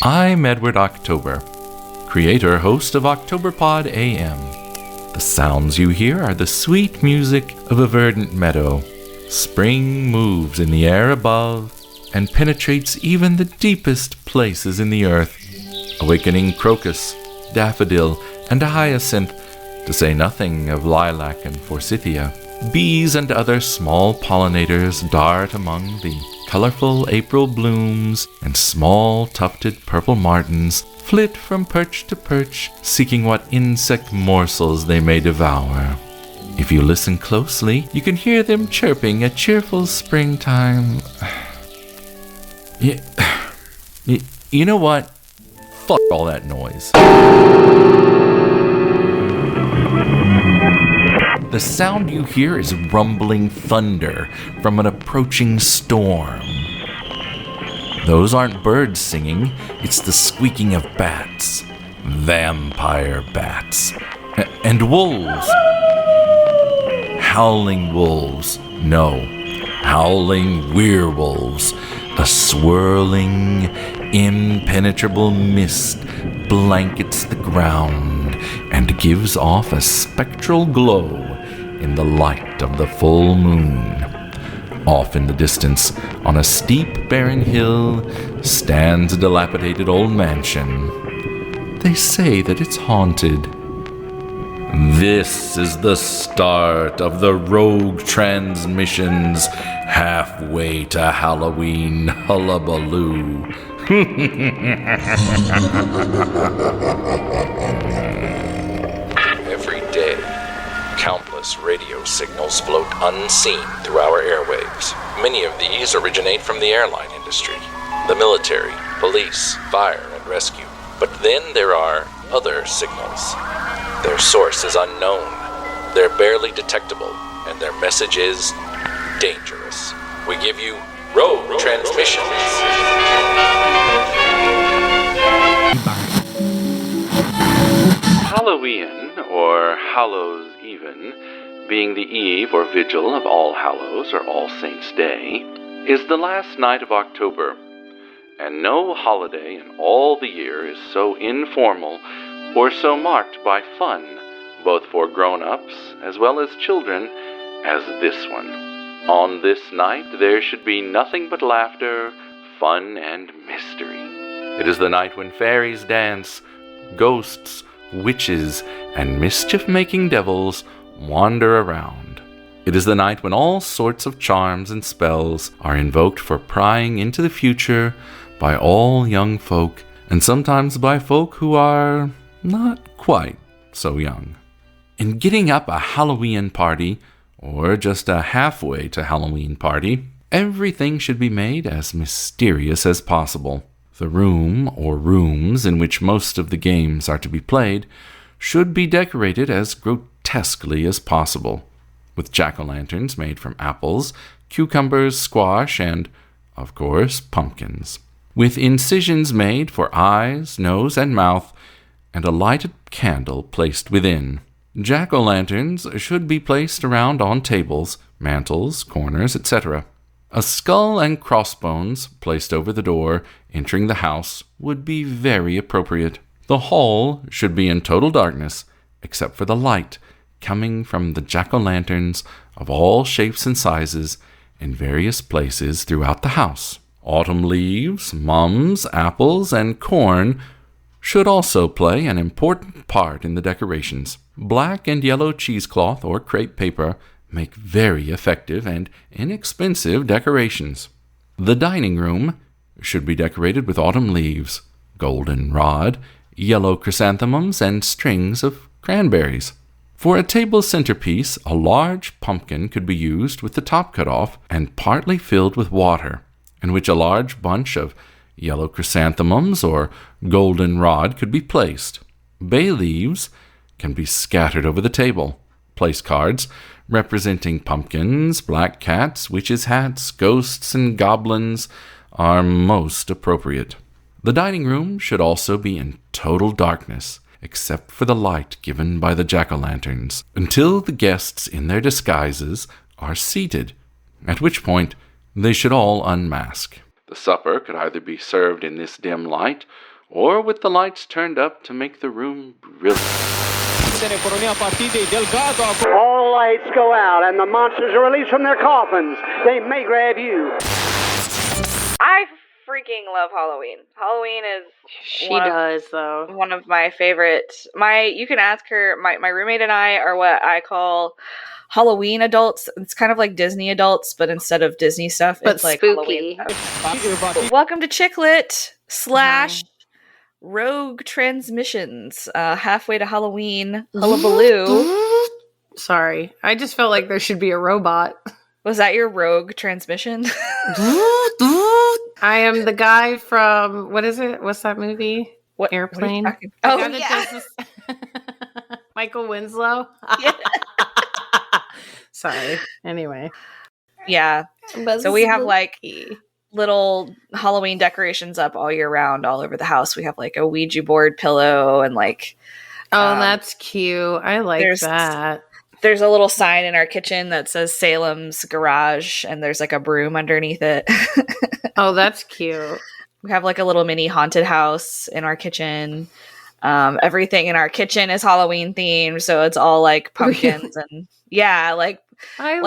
I'm Edward October, creator-host of OctoberPod AM. The sounds you hear are the sweet music of a verdant meadow. Spring moves in the air above and penetrates even the deepest places in the earth, awakening crocus, daffodil, and hyacinth, to say nothing of lilac and forsythia. Bees and other small pollinators dart among the colorful April blooms, and small tufted purple martins flit from perch to perch, seeking what insect morsels they may devour. If you listen closely, you can hear them chirping a cheerful springtime. You know what? Fuck all that noise. The sound you hear is rumbling thunder from an approaching storm. Those aren't birds singing, it's the squeaking of bats. Vampire bats. And wolves. Howling wolves. No, howling werewolves. A swirling, impenetrable mist blankets the ground and gives off a spectral glow in the light of the full moon. Off in the distance, on a steep, barren hill, stands a dilapidated old mansion. They say that it's haunted. This is the start of the Rogue Transmissions halfway to Halloween Hullabaloo. Every day, countless radio signals float unseen through our airwaves. Many of these originate from the airline industry, the military, police, fire, and rescue. But then there are other signals. Their source is unknown, they're barely detectable, and their message is dangerous. We give you Rogue Transmissions. Halloween, or Hallows Even, being the eve or vigil of All Hallows or All Saints' Day, is the last night of October, and no holiday in all the year is so informal or so marked by fun, both for grown-ups as well as children, as this one. On this night, there should be nothing but laughter, fun, and mystery. It is the night when fairies dance, ghosts, witches, and mischief-making devils wander around. It is the night when all sorts of charms and spells are invoked for prying into the future by all young folk, and sometimes by folk who are not quite so young. In getting up a Halloween party, or just a halfway to Halloween party, everything should be made as mysterious as possible. The room or rooms in which most of the games are to be played should be decorated as grotesquely as possible, with jack-o'-lanterns made from apples, cucumbers, squash, and, of course, pumpkins, with incisions made for eyes, nose, and mouth, and a lighted candle placed within. Jack-o'-lanterns should be placed around on tables, mantels, corners, etc. A skull and crossbones placed over the door entering the house would be very appropriate. The hall should be in total darkness, except for the light coming from the jack-o'-lanterns of all shapes and sizes in various places throughout the house. Autumn leaves, mums, apples, and corn should also play an important part in the decorations. Black and yellow cheesecloth or crepe paper make very effective and inexpensive decorations. The dining room should be decorated with autumn leaves, goldenrod, yellow chrysanthemums, and strings of cranberries. For a table centerpiece, a large pumpkin could be used with the top cut off and partly filled with water, in which a large bunch of yellow chrysanthemums or goldenrod could be placed. Bay leaves can be scattered over the table. Place cards representing pumpkins, black cats, witches' hats, ghosts, and goblins are most appropriate. The dining room should also be in total darkness, except for the light given by the jack-o'-lanterns, until the guests in their disguises are seated, at which point they should all unmask. The supper could either be served in this dim light or with the lights turned up to make the room brilliant. All lights go out and the monsters are released from their coffins. They may grab you. I freaking love Halloween. Halloween is one of my favorite. You can ask her. My roommate and I are what I call Halloween adults. It's kind of like Disney adults, but instead of Disney stuff, but it's like spooky. Halloween stuff. Welcome to Chicklet / Rogue Transmissions. Halfway to Halloween Hullabaloo. Sorry, I just felt like there should be a robot. Was that your Rogue Transmission? I am the guy from, what is it? What's that movie? What Airplane? What are you Michael Winslow? Yeah. Sorry. Anyway. Yeah. So we have like little Halloween decorations up all year round all over the house. We have like a Ouija board pillow and like... that's cute. I like that. There's a little sign in our kitchen that says Salem's Garage, and there's like a broom underneath it. Oh, that's cute. We have like a little mini haunted house in our kitchen. Everything in our kitchen is Halloween themed, so it's all like pumpkins and like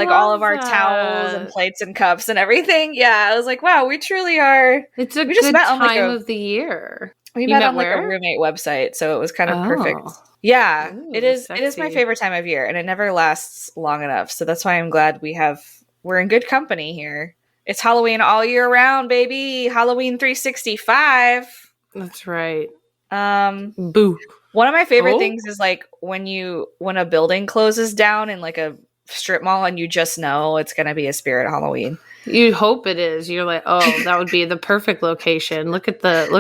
all of our towels and plates and cups and everything. Yeah, I was like, wow, we truly are. It's a good time of the year. We met on like a roommate website, so it was kind of perfect. Yeah, it is. Sexy. It is my favorite time of year, and it never lasts long enough. So that's why I'm glad we're in good company here. It's Halloween all year round, baby. Halloween 365. That's right. Boo. One of my favorite things is like when a building closes down in like a strip mall, and you just know it's gonna be a spirit Halloween. You hope it is. You're like, oh, that would be the perfect location. Look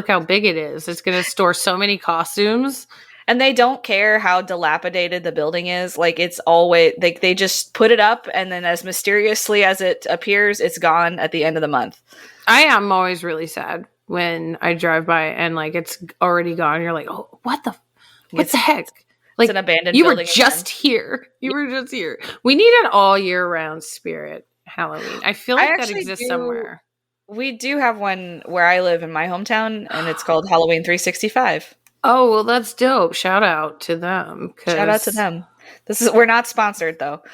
how big it is. It's gonna store so many costumes. And they don't care how dilapidated the building is. Like, it's always, they just put it up, and then as mysteriously as it appears, it's gone at the end of the month. I am always really sad when I drive by and, like, it's already gone. You're like, oh, what the heck? Like, it's an abandoned building. You were just here. You were just here. We need an all-year-round spirit Halloween. I feel like that exists somewhere. We do have one where I live in my hometown, and it's called Halloween 365. Oh, well, that's dope. Shout out to them. Shout out to them. We're not sponsored, though.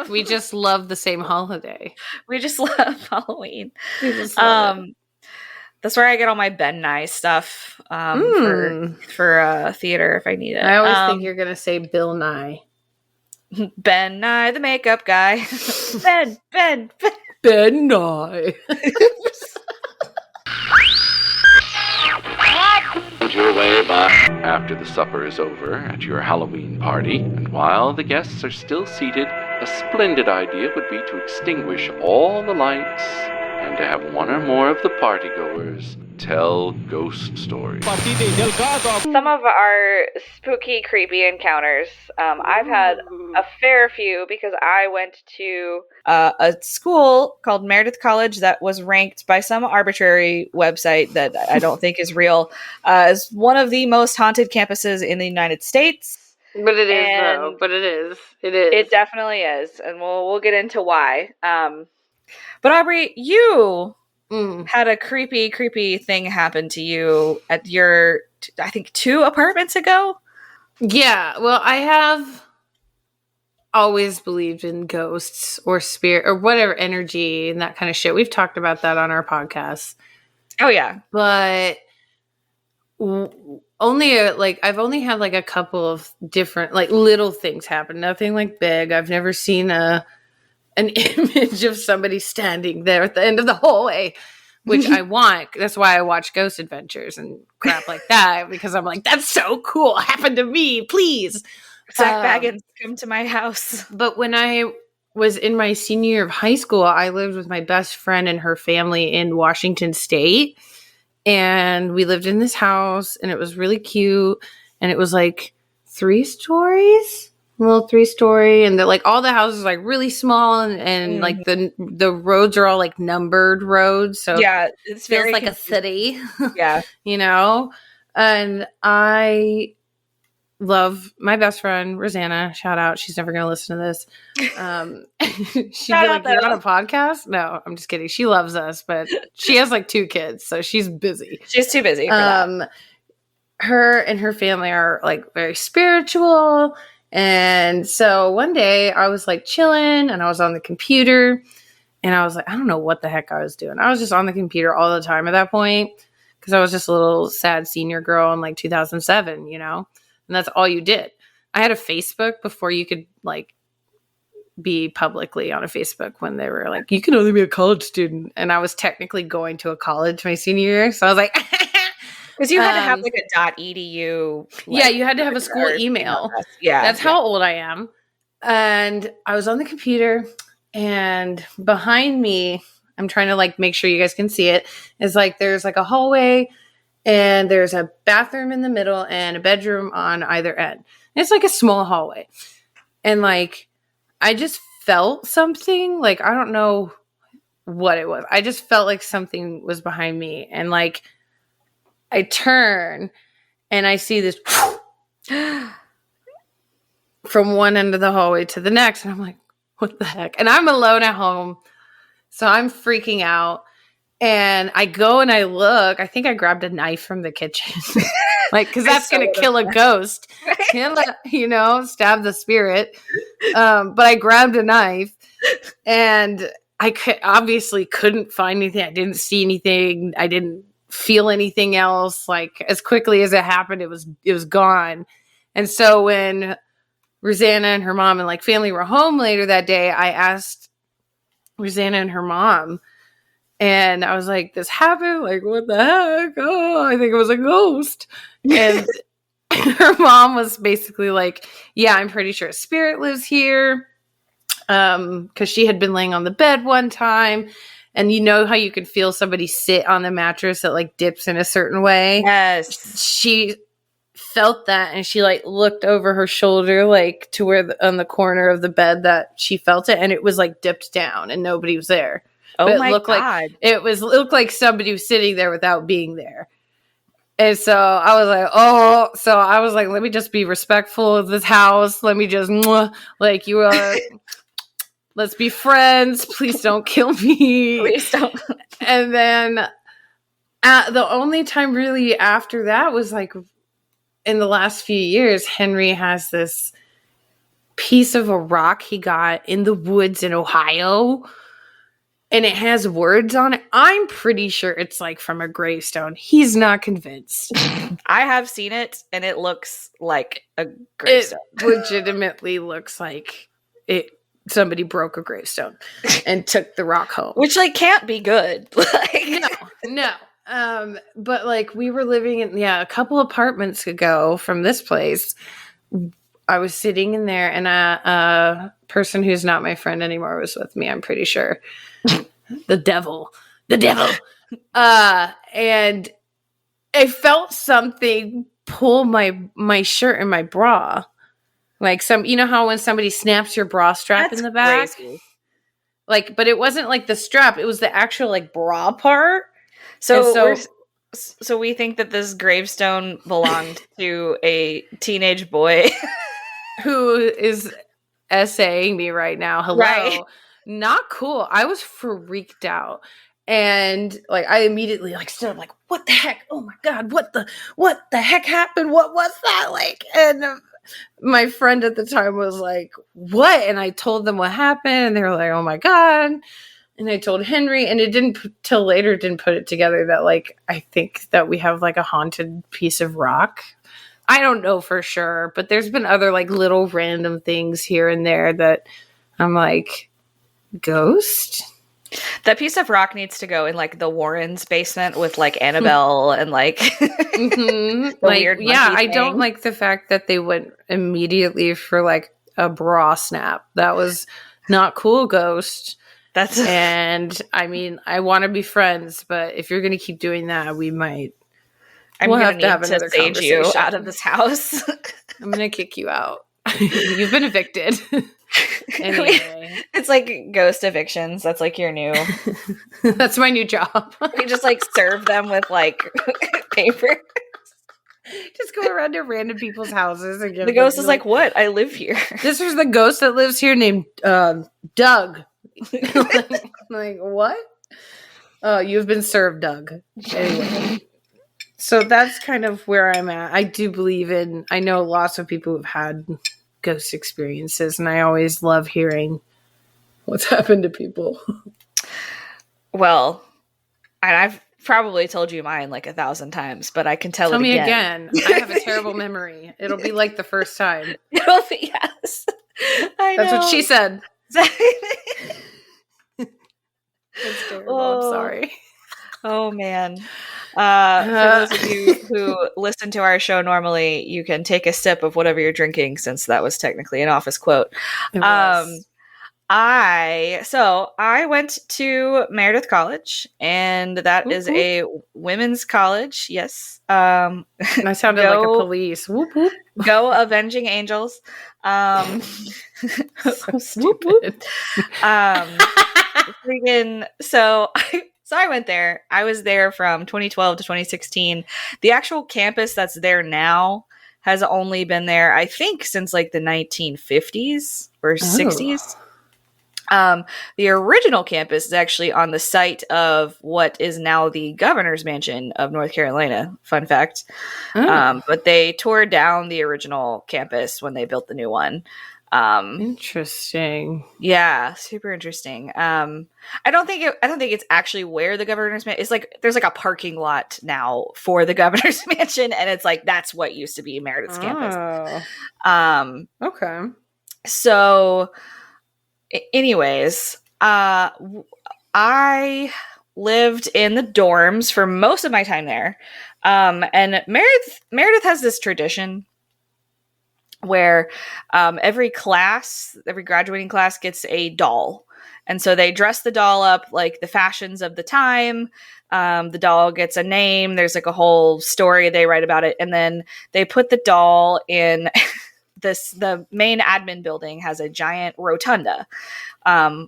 We just love the same holiday. We just love Halloween. We just love it. That's where I get all my Ben Nye stuff for theater if I need it. I always think you're going to say Bill Nye. Ben Nye, the makeup guy. Ben Nye. Your way by after the supper is over at your Halloween party, and while the guests are still seated, a splendid idea would be to extinguish all the lights and to have one or more of the partygoers tell ghost stories. Some of our spooky, creepy encounters. I've had a fair few because I went to a school called Meredith College that was ranked by some arbitrary website that I don't think is real as one of the most haunted campuses in the United States. But it is, though. But it is. It is. It definitely is, and we'll get into why. But Aubrey, you had a creepy thing happen to you at your, I think, 2 apartments ago? Yeah, well, I have always believed in ghosts or spirit or whatever, energy and that kind of shit. We've talked about that on our podcast. Oh, yeah. But I've only had like a couple of different like little things happen. Nothing like big. I've never seen an image of somebody standing there at the end of the hallway, which I want. That's why I watch Ghost Adventures and crap like that, because I'm like, that's so cool. Happened to me, please. Zach Baggins, come to my house. But when I was in my senior year of high school, I lived with my best friend and her family in Washington State. And we lived in this house, and it was really cute. And it was like 3 stories. Little 3-story, and like all the houses are like really small, and like the roads are all like numbered roads, so yeah, it feels like a city. Yeah. You know. And I love my best friend, Rosanna. Shout out. She's never going to listen to this. She'd be like, you're on a podcast? No, I'm just kidding. She loves us, but she has like 2 kids, so she's busy. She's too busy for that. Her and her family are like very spiritual. And so one day I was like chilling and I was on the computer and I was like, I don't know what the heck I was doing. I was just on the computer all the time at that point because I was just a little sad senior girl in like 2007, you know, and that's all you did. I had a Facebook before you could like be publicly on a Facebook when they were like, you can only be a college student. And I was technically going to a college my senior year. So I was like, because you had to have like a .edu. Yeah, you had to have a school email. Yeah. That's how old I am. And I was on the computer and behind me, I'm trying to like make sure you guys can see it, is like there's like a hallway and there's a bathroom in the middle and a bedroom on either end. And it's like a small hallway. And like I just felt something, like I don't know what it was. I just felt like something was behind me and like I turn and I see this from one end of the hallway to the next. And I'm like, what the heck? And I'm alone at home. So I'm freaking out. And I go and I look. I think I grabbed a knife from the kitchen. Like, because that's going to kill a ghost. You know, stab the spirit. But I grabbed a knife. And I obviously couldn't find anything. I didn't see anything. I didn't feel anything else. Like as quickly as it happened, it was gone. And so when Rosanna and her mom and like family were home later that day, I asked Rosanna and her mom, and I was like, this happened, like what the heck? Oh, I think it was a ghost. And her mom was basically like, yeah, I'm pretty sure a spirit lives here, because she had been laying on the bed one time. And you know how you can feel somebody sit on the mattress that like dips in a certain way? Yes. She felt that and she like looked over her shoulder like to where on the corner of the bed that she felt it, and it was like dipped down and nobody was there. Oh but my God. Like it looked like somebody was sitting there without being there. And so I was like, let me just be respectful of this house. Let me just like you are. Let's be friends. Please don't kill me. Please don't. And then the only time really after that was like in the last few years, Henry has this piece of a rock he got in the woods in Ohio. And it has words on it. I'm pretty sure it's like from a gravestone. He's not convinced. I have seen it and it looks like a gravestone. It legitimately looks like it. Somebody broke a gravestone and took the rock home. Which, like, can't be good. Like, no. But, like, we were living in, a couple apartments ago from this place. I was sitting in there, and a person who's not my friend anymore was with me, I'm pretty sure. The devil. And I felt something pull my shirt and my bra. Like you know how when somebody snaps your bra strap in the back? Crazy. Like, but it wasn't like the strap, it was the actual like bra part. So we think that this gravestone belonged to a teenage boy who is essaying me right now. Hello. Right. Not cool. I was freaked out. And like I immediately like stood up like, what the heck? Oh my God, what the heck happened? What was that? Like, and my friend at the time was like, what? And I told them what happened, and they were like, oh my God. And I told Henry, and it didn't put it together that like I think that we have like a haunted piece of rock. I don't know for sure, but there's been other like little random things here and there that I'm like, ghost? That piece of rock needs to go in like the Warrens' basement with like Annabelle and like the like, weird monkey I thing. don't like the fact that they went immediately for like a bra snap. That was not cool, ghost. And I mean, I want to be friends, but if you're going to keep doing that, we'll have to have another sage you out of this house. I'm going to kick you out. You've been evicted. Anyway. It's like ghost evictions. That's like your new. That's my new job. We just like serve them with like paper. Just go around to random people's houses and give The ghost is like, what? I live here. This is the ghost that lives here named Doug. like, what? Oh, you've been served, Doug. Anyway. So that's kind of where I'm at. I do believe I know lots of people who've had ghost experiences, and I always love hearing what's happened to people. Well, and I've probably told you mine like 1,000 times, but I can tell it again. I have a terrible memory. It'll be like the first time. It'll be, yes. That's what she said. It's terrible. I'm sorry. Oh, man. For those of you who listen to our show normally, you can take a sip of whatever you're drinking, since that was technically an office quote. It was. I went to Meredith College, and that is a women's college. Yes. I sounded like a police. Whoop, whoop. Go Avenging Angels. So stupid. So I went there. I was there from 2012 to 2016. The actual campus that's there now has only been there, I think, since like the 1950s or 60s. The original campus is actually on the site of what is now the governor's mansion of North Carolina. Fun fact. But they tore down the original campus when they built the new one. Interesting. Yeah, super interesting. I don't think it's actually where the governor's mansion. It's like there's like a parking lot now for the governor's mansion, and it's like that's what used to be Meredith's campus. Okay. So, anyways, I lived in the dorms for most of my time there, and Meredith has this tradition where every graduating class gets a doll. And so they dress the doll up like the fashions of the time. The doll gets a name. There's like a whole story they write about it. And then they put the doll in the main admin building has a giant rotunda,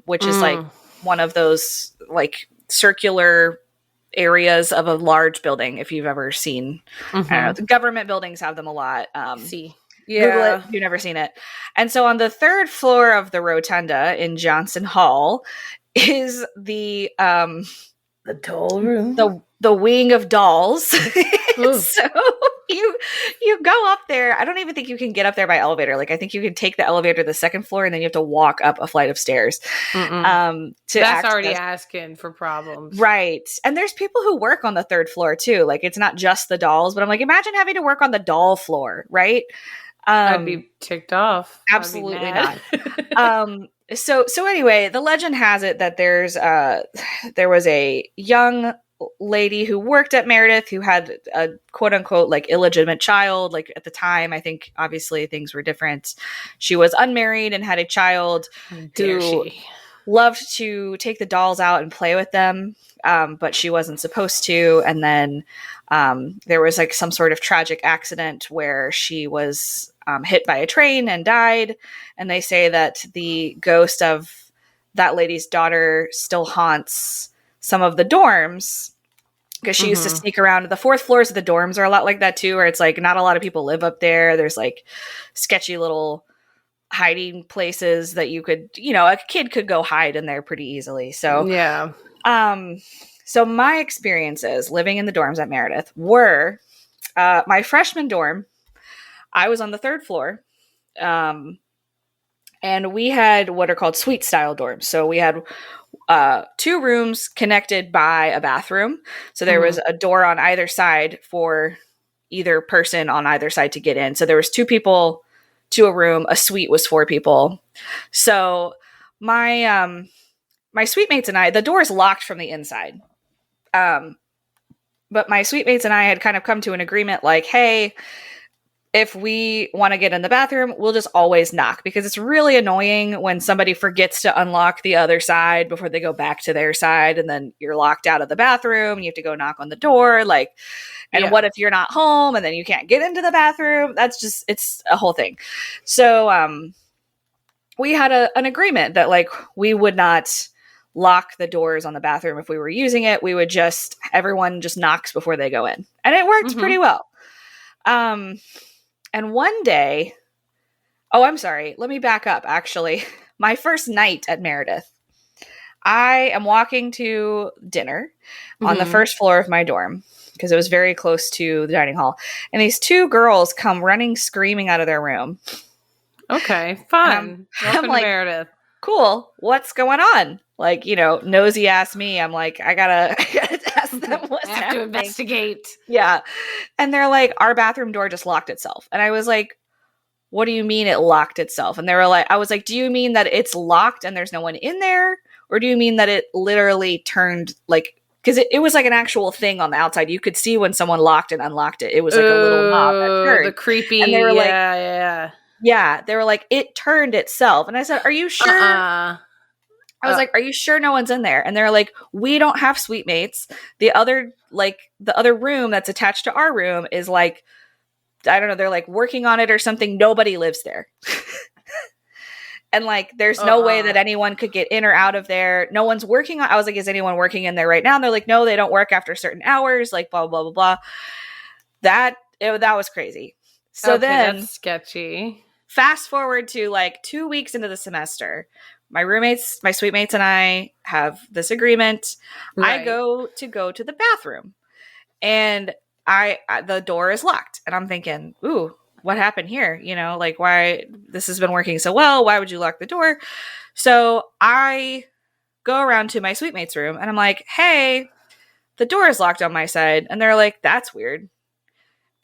which is like one of those like circular areas of a large building. If you've ever seen, I don't know, the government buildings have them a lot. Yeah. Google it if you've never seen it. And so on the third floor of the rotunda in Johnson Hall is the doll room, the wing of dolls. So you go up there. I don't even think you can get up there by elevator. Like I think you can take the elevator to the second floor, and then you have to walk up a flight of stairs. That's already asking for problems, right? And there's people who work on the third floor too. Like it's not just the dolls, but I'm like, imagine having to work on the doll floor, right? I'd be ticked off. Absolutely not. So anyway, the legend has it that there was a young lady who worked at Meredith who had a quote unquote like illegitimate child. Like at the time, I think obviously things were different. She was unmarried and had a child who loved to take the dolls out and play with them. But she wasn't supposed to. And then there was like some sort of tragic accident where she was hit by a train and died. And they say that the ghost of that lady's daughter still haunts some of the dorms because she used to sneak around. The fourth floors of the dorms are a lot like that too, where it's like not a lot of people live up there. There's like sketchy little hiding places that you could, a kid could go hide in there pretty easily. So yeah. So my experiences living in the dorms at Meredith were my freshman dorm. I was on the third floor. And we had what are called suite style dorms. So we had 2 rooms connected by a bathroom. So there was a door on either side for either person on either side to get in. So there was 2 people to a room. A suite was 4 people. So my suite mates and I, the door is locked from the inside. But my suite mates and I had kind of come to an agreement like, hey, if we want to get in the bathroom, we'll just always knock because it's really annoying when somebody forgets to unlock the other side before they go back to their side. And then you're locked out of the bathroom and you have to go knock on the door. What if you're not home and then you can't get into the bathroom? It's a whole thing. So, we had an agreement that like, we would not lock the doors on the bathroom if we were using it. We would everyone just knocks before they go in. And it worked pretty well. And one day, oh, I'm sorry. Let me back up, actually. My first night at Meredith, I am walking to dinner on the first floor of my dorm because it was very close to the dining hall. And these two girls come running, screaming out of their room. Okay, fun. Welcome to like, Meredith. Cool. What's going on? Like, nosy ass me. I'm like, I gotta ask them what's I have happening. to investigate. Yeah. And they're like, our bathroom door just locked itself. And I was like, what do you mean it locked itself? And they were like, I was like, do you mean that it's locked and there's no one in there? Or do you mean that it literally turned because it was like an actual thing on the outside. You could see when someone locked and unlocked it. It was like a little knob that turned. The creepy. And they were yeah. They were like, it turned itself. And I said, are you sure? I was like, are you sure no one's in there? And they're like, we don't have suite mates. The other room that's attached to our room is like, I don't know, they're like working on it or something. Nobody lives there. And like, there's no way that anyone could get in or out of there. No one's working on. I was like, is anyone working in there right now? And they're like, no, they don't work after certain hours. Like blah blah blah blah. That was crazy. So then, that's sketchy. Fast forward to like 2 weeks into the semester, my roommates, my suite mates, and I have this agreement. Right. I go to the bathroom, and the door is locked, and I'm thinking, ooh, what happened here? Like, why this has been working so well? Why would you lock the door? So I go around to my suite mate's room and I'm like, hey, the door is locked on my side. And they're like, that's weird.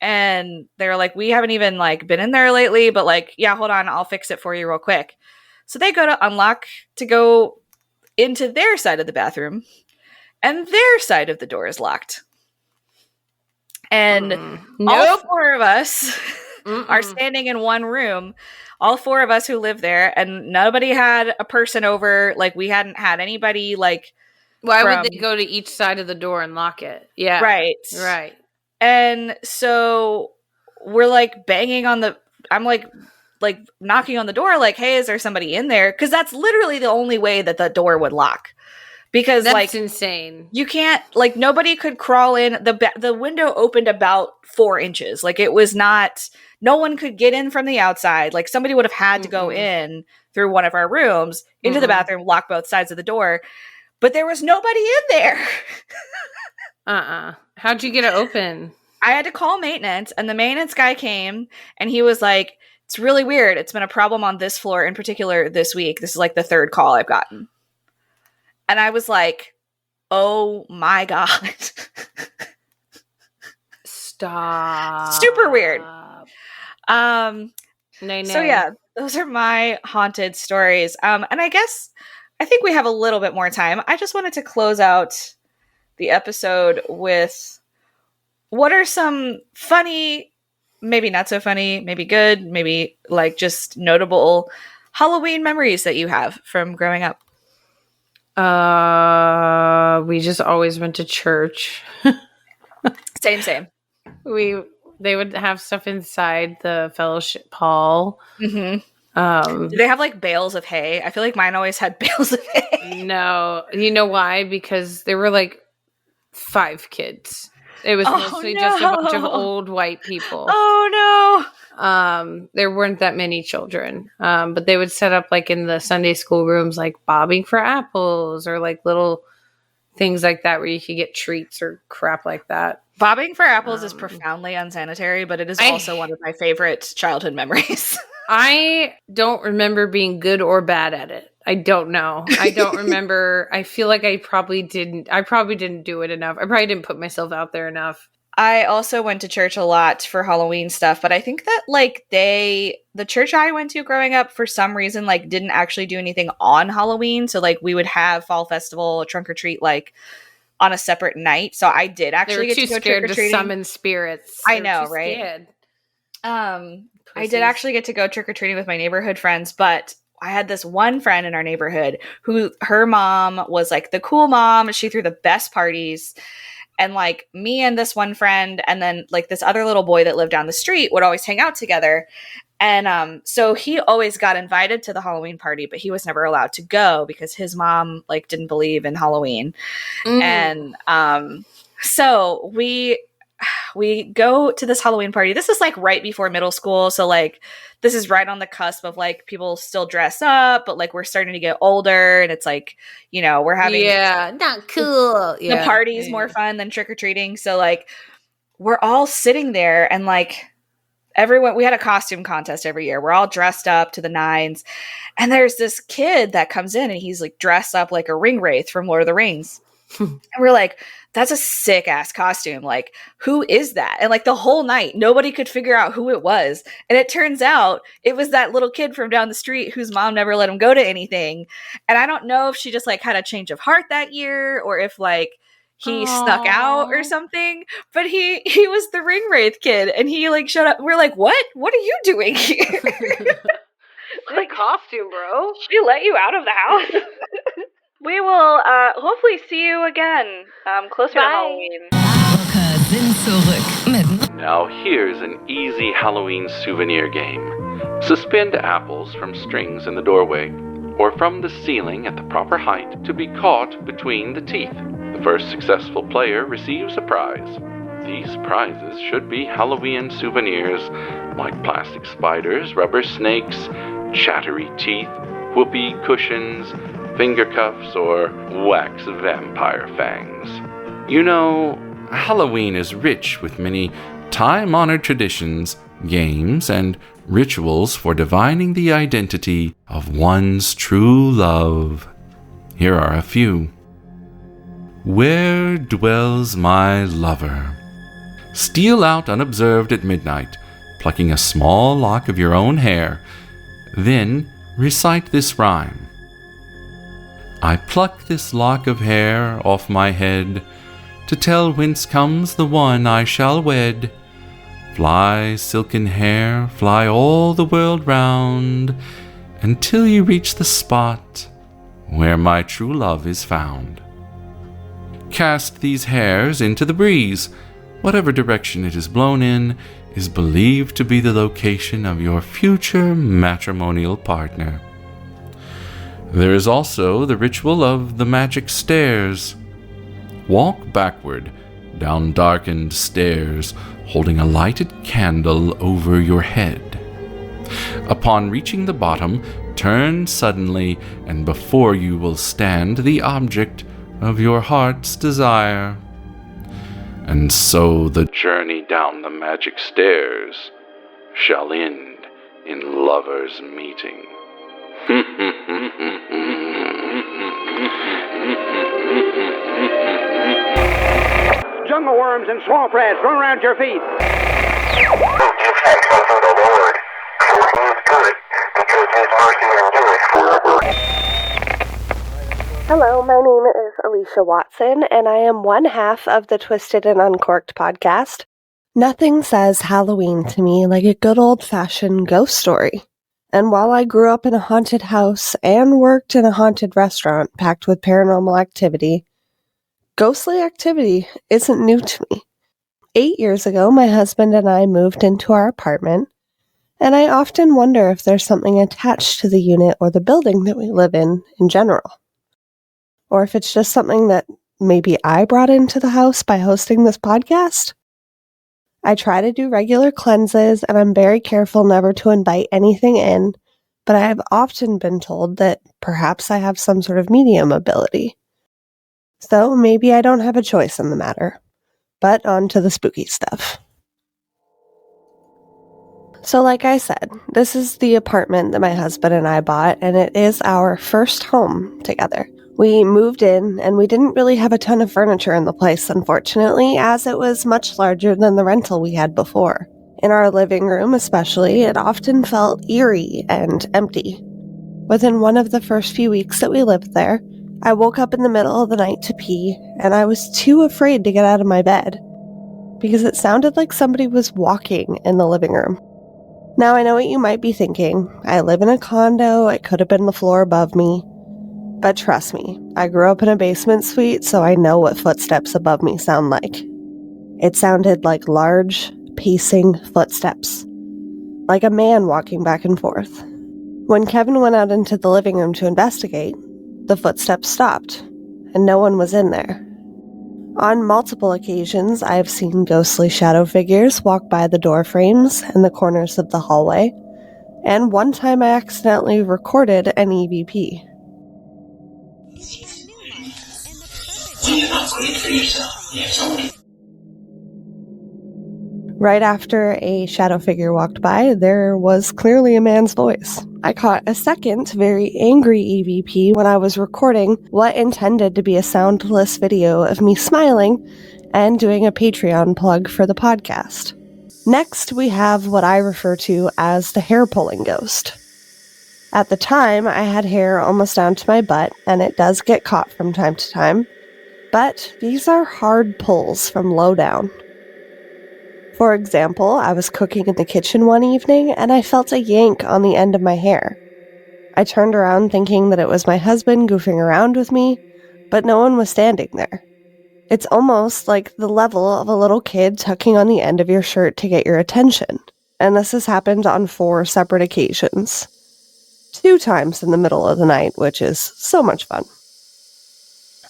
And they're like, we haven't even like been in there lately, but like, yeah, hold on, I'll fix it for you real quick. So they go to unlock to go into their side of the bathroom, and their side of the door is locked. And all four of us are standing in one room, all four of us who live there, and nobody had a person over. Like, we hadn't had anybody like. Why would they go to each side of the door and lock it? Yeah. Right. And so we're like banging on I'm like knocking on the door, like, hey, is there somebody in there? Because that's literally the only way that the door would lock. Because that's insane. You can't, like, nobody could crawl in. The window opened about 4 inches. Like, it was not, no one could get in from the outside. Like, somebody would have had to go in through one of our rooms into the bathroom, lock both sides of the door. But there was nobody in there. How'd you get it open? I had to call maintenance, and the maintenance guy came, and he was like, it's really weird. It's been a problem on this floor in particular this week. This is like the 3rd call I've gotten. And I was like, oh my God. Stop. Super weird. Nay. So yeah, those are my haunted stories. And I think we have a little bit more time. I just wanted to close out the episode with what are some funny, maybe not so funny, maybe good, maybe like just notable Halloween memories that you have from growing up. We just always went to church. Same. They would have stuff inside the fellowship hall. Mm-hmm. Do they have like bales of hay? I feel like mine always had bales of hay. No, you know why? Because there were like 5 kids. It was mostly just a bunch of old white people. Oh no. There weren't that many children. But they would set up like in the Sunday school rooms, like bobbing for apples or like little things like that where you could get treats or crap like that. Bobbing for apples is profoundly unsanitary, but it is also one of my favorite childhood memories. I don't remember being good or bad at it. I don't know. I don't remember. I feel like I probably didn't do it enough. I probably didn't put myself out there enough. I also went to church a lot for Halloween stuff, but I think that like the church I went to growing up for some reason like didn't actually do anything on Halloween. So like we would have fall festival, trunk or treat like on a separate night. So I did actually get to go trick or treating. To summon spirits. I know, right? Scared. I did actually get to go trick or treating with my neighborhood friends, but I had this one friend in our neighborhood who her mom was like the cool mom. She threw the best parties. And like me and this one friend and then like this other little boy that lived down the street would always hang out together. And so he always got invited to the Halloween party, but he was never allowed to go because his mom like didn't believe in Halloween. And so we we go to this Halloween party. This is like right before middle school. So like this is right on the cusp of like people still dress up, but like we're starting to get older and it's like, we're having not cool. the party's more fun than trick-or-treating. So like we're all sitting there and like everyone, we had a costume contest every year. We're all dressed up to the nines. And there's this kid that comes in and he's like dressed up like a ring wraith from Lord of the Rings. And we're like, that's a sick ass costume. Like, who is that? And like the whole night, nobody could figure out who it was. And it turns out it was that little kid from down the street whose mom never let him go to anything. And I don't know if she just like had a change of heart that year or if like he snuck out or something, but he was the Ring Wraith Kid and he like showed up. We're like, what are you doing here? Like costume, bro. She let you out of the house. We will hopefully see you again closer to Halloween. Now here's an easy Halloween souvenir game. Suspend apples from strings in the doorway or from the ceiling at the proper height to be caught between the teeth. The first successful player receives a prize. These prizes should be Halloween souvenirs like plastic spiders, rubber snakes, chattery teeth, whoopee cushions, finger cuffs, or wax vampire fangs. Halloween is rich with many time-honored traditions, games, and rituals for divining the identity of one's true love. Here are a few. Where dwells my lover? Steal out unobserved at midnight, plucking a small lock of your own hair. Then recite this rhyme. I pluck this lock of hair off my head to tell whence comes the one I shall wed. Fly, silken hair, fly all the world round until you reach the spot where my true love is found. Cast these hairs into the breeze. Whatever direction it is blown in is believed to be the location of your future matrimonial partner. There is also the ritual of the magic stairs. Walk backward down darkened stairs, holding a lighted candle over your head. Upon reaching the bottom, turn suddenly, and before you will stand the object of your heart's desire. And so the journey down the magic stairs shall end in lovers' meeting. Jungle worms and swamp rats run around your feet. Hello, my name is Alicia Watson, and I am one half of the Twisted and Uncorked podcast. Nothing says Halloween to me like a good old-fashioned ghost story. And while I grew up in a haunted house and worked in a haunted restaurant packed with paranormal activity, ghostly activity isn't new to me. 8 years ago, my husband and I moved into our apartment, and I often wonder if there's something attached to the unit or the building that we live in general. Or if it's just something that maybe I brought into the house by hosting this podcast. I try to do regular cleanses, and I'm very careful never to invite anything in, but I have often been told that perhaps I have some sort of medium ability. So maybe I don't have a choice in the matter. But on to the spooky stuff. So like I said, this is the apartment that my husband and I bought, and it is our first home together. We moved in, and we didn't really have a ton of furniture in the place, unfortunately, as it was much larger than the rental we had before. In our living room especially, it often felt eerie and empty. Within one of the first few weeks that we lived there, I woke up in the middle of the night to pee, and I was too afraid to get out of my bed, because it sounded like somebody was walking in the living room. Now I know what you might be thinking. I live in a condo, it could have been the floor above me. But trust me, I grew up in a basement suite, so I know what footsteps above me sound like. It sounded like large, pacing footsteps, like a man walking back and forth. When Kevin went out into the living room to investigate, the footsteps stopped, and no one was in there. On multiple occasions, I have seen ghostly shadow figures walk by the door frames and the corners of the hallway, and one time I accidentally recorded an EVP. Right after a shadow figure walked by, there was clearly a man's voice. I caught a second, very angry EVP when I was recording what intended to be a soundless video of me smiling and doing a Patreon plug for the podcast. Next, we have what I refer to as the hair-pulling ghost. At the time, I had hair almost down to my butt, and it does get caught from time to time, but these are hard pulls from low down. For example, I was cooking in the kitchen one evening and I felt a yank on the end of my hair. I turned around thinking that it was my husband goofing around with me, but no one was standing there. It's almost like the level of a little kid tucking on the end of your shirt to get your attention, and this has happened on 4 separate occasions. 2 times in the middle of the night, which is so much fun.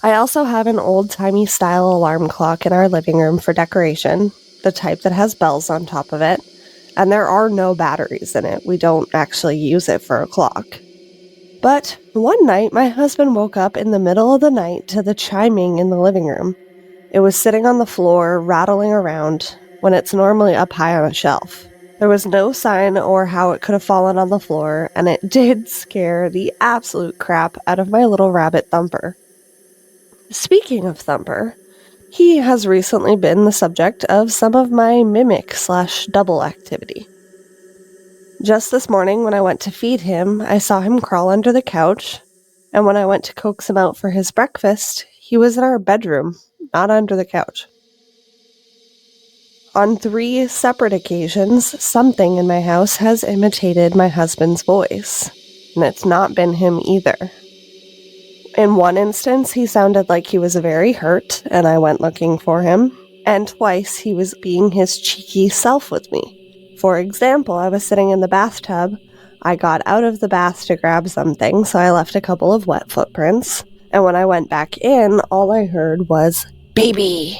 I also have an old-timey style alarm clock in our living room for decoration, the type that has bells on top of it, and there are no batteries in it. We don't actually use it for a clock. But one night, my husband woke up in the middle of the night to the chiming in the living room. It was sitting on the floor, rattling around, when it's normally up high on a shelf. There was no sign or how it could have fallen on the floor, and it did scare the absolute crap out of my little rabbit Thumper. Speaking of Thumper, he has recently been the subject of some of my mimic/double activity. Just this morning when I went to feed him, I saw him crawl under the couch, and when I went to coax him out for his breakfast, he was in our bedroom, not under the couch. On 3 separate occasions, something in my house has imitated my husband's voice, and it's not been him either. In one instance, he sounded like he was very hurt, and I went looking for him, and twice he was being his cheeky self with me. For example, I was sitting in the bathtub, I got out of the bath to grab something, so I left a couple of wet footprints, and when I went back in, all I heard was, "Baby,"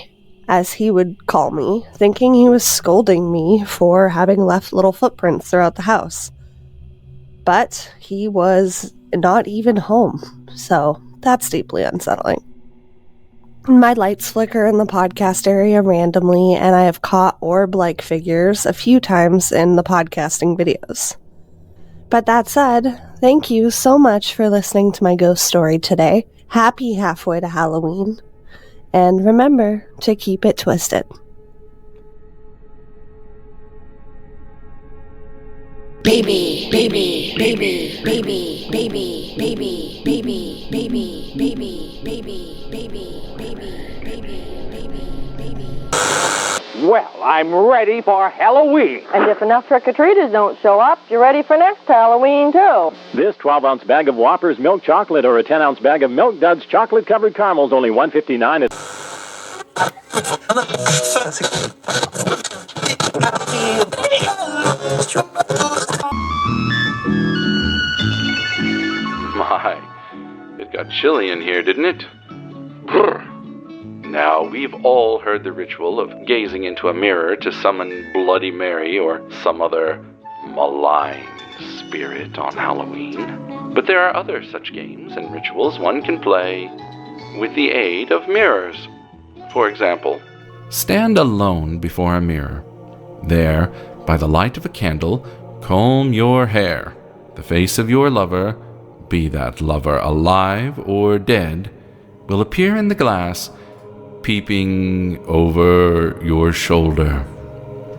as he would call me, thinking he was scolding me for having left little footprints throughout the house. But he was not even home, so that's deeply unsettling. My lights flicker in the podcast area randomly, and I have caught orb-like figures a few times in the podcasting videos. But that said, thank you so much for listening to my ghost story today. Happy halfway to Halloween. And remember to keep it twisted. Baby, baby, baby, baby, baby, baby, baby, baby, baby, baby, baby, baby, baby. Well, I'm ready for Halloween. And if enough trick-or-treaters don't show up, you're ready for next Halloween, too. This 12-ounce bag of Whoppers milk chocolate or a 10-ounce bag of Milk Duds chocolate-covered caramels, only $1.59. My, it got chilly in here, didn't it? Brr. Now, we've all heard the ritual of gazing into a mirror to summon Bloody Mary or some other malign spirit on Halloween. But there are other such games and rituals one can play with the aid of mirrors. For example, stand alone before a mirror. There, by the light of a candle, comb your hair. The face of your lover, be that lover alive or dead, will appear in the glass, peeping over your shoulder.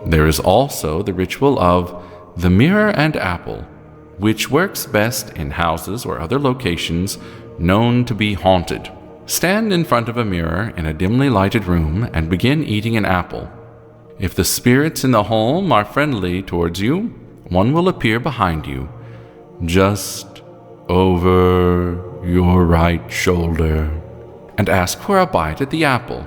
There is also the ritual of the mirror and apple, which works best in houses or other locations known to be haunted. Stand in front of a mirror in a dimly lighted room and begin eating an apple. If the spirits in the home are friendly towards you, one will appear behind you, just over your right shoulder, and ask for a bite at the apple.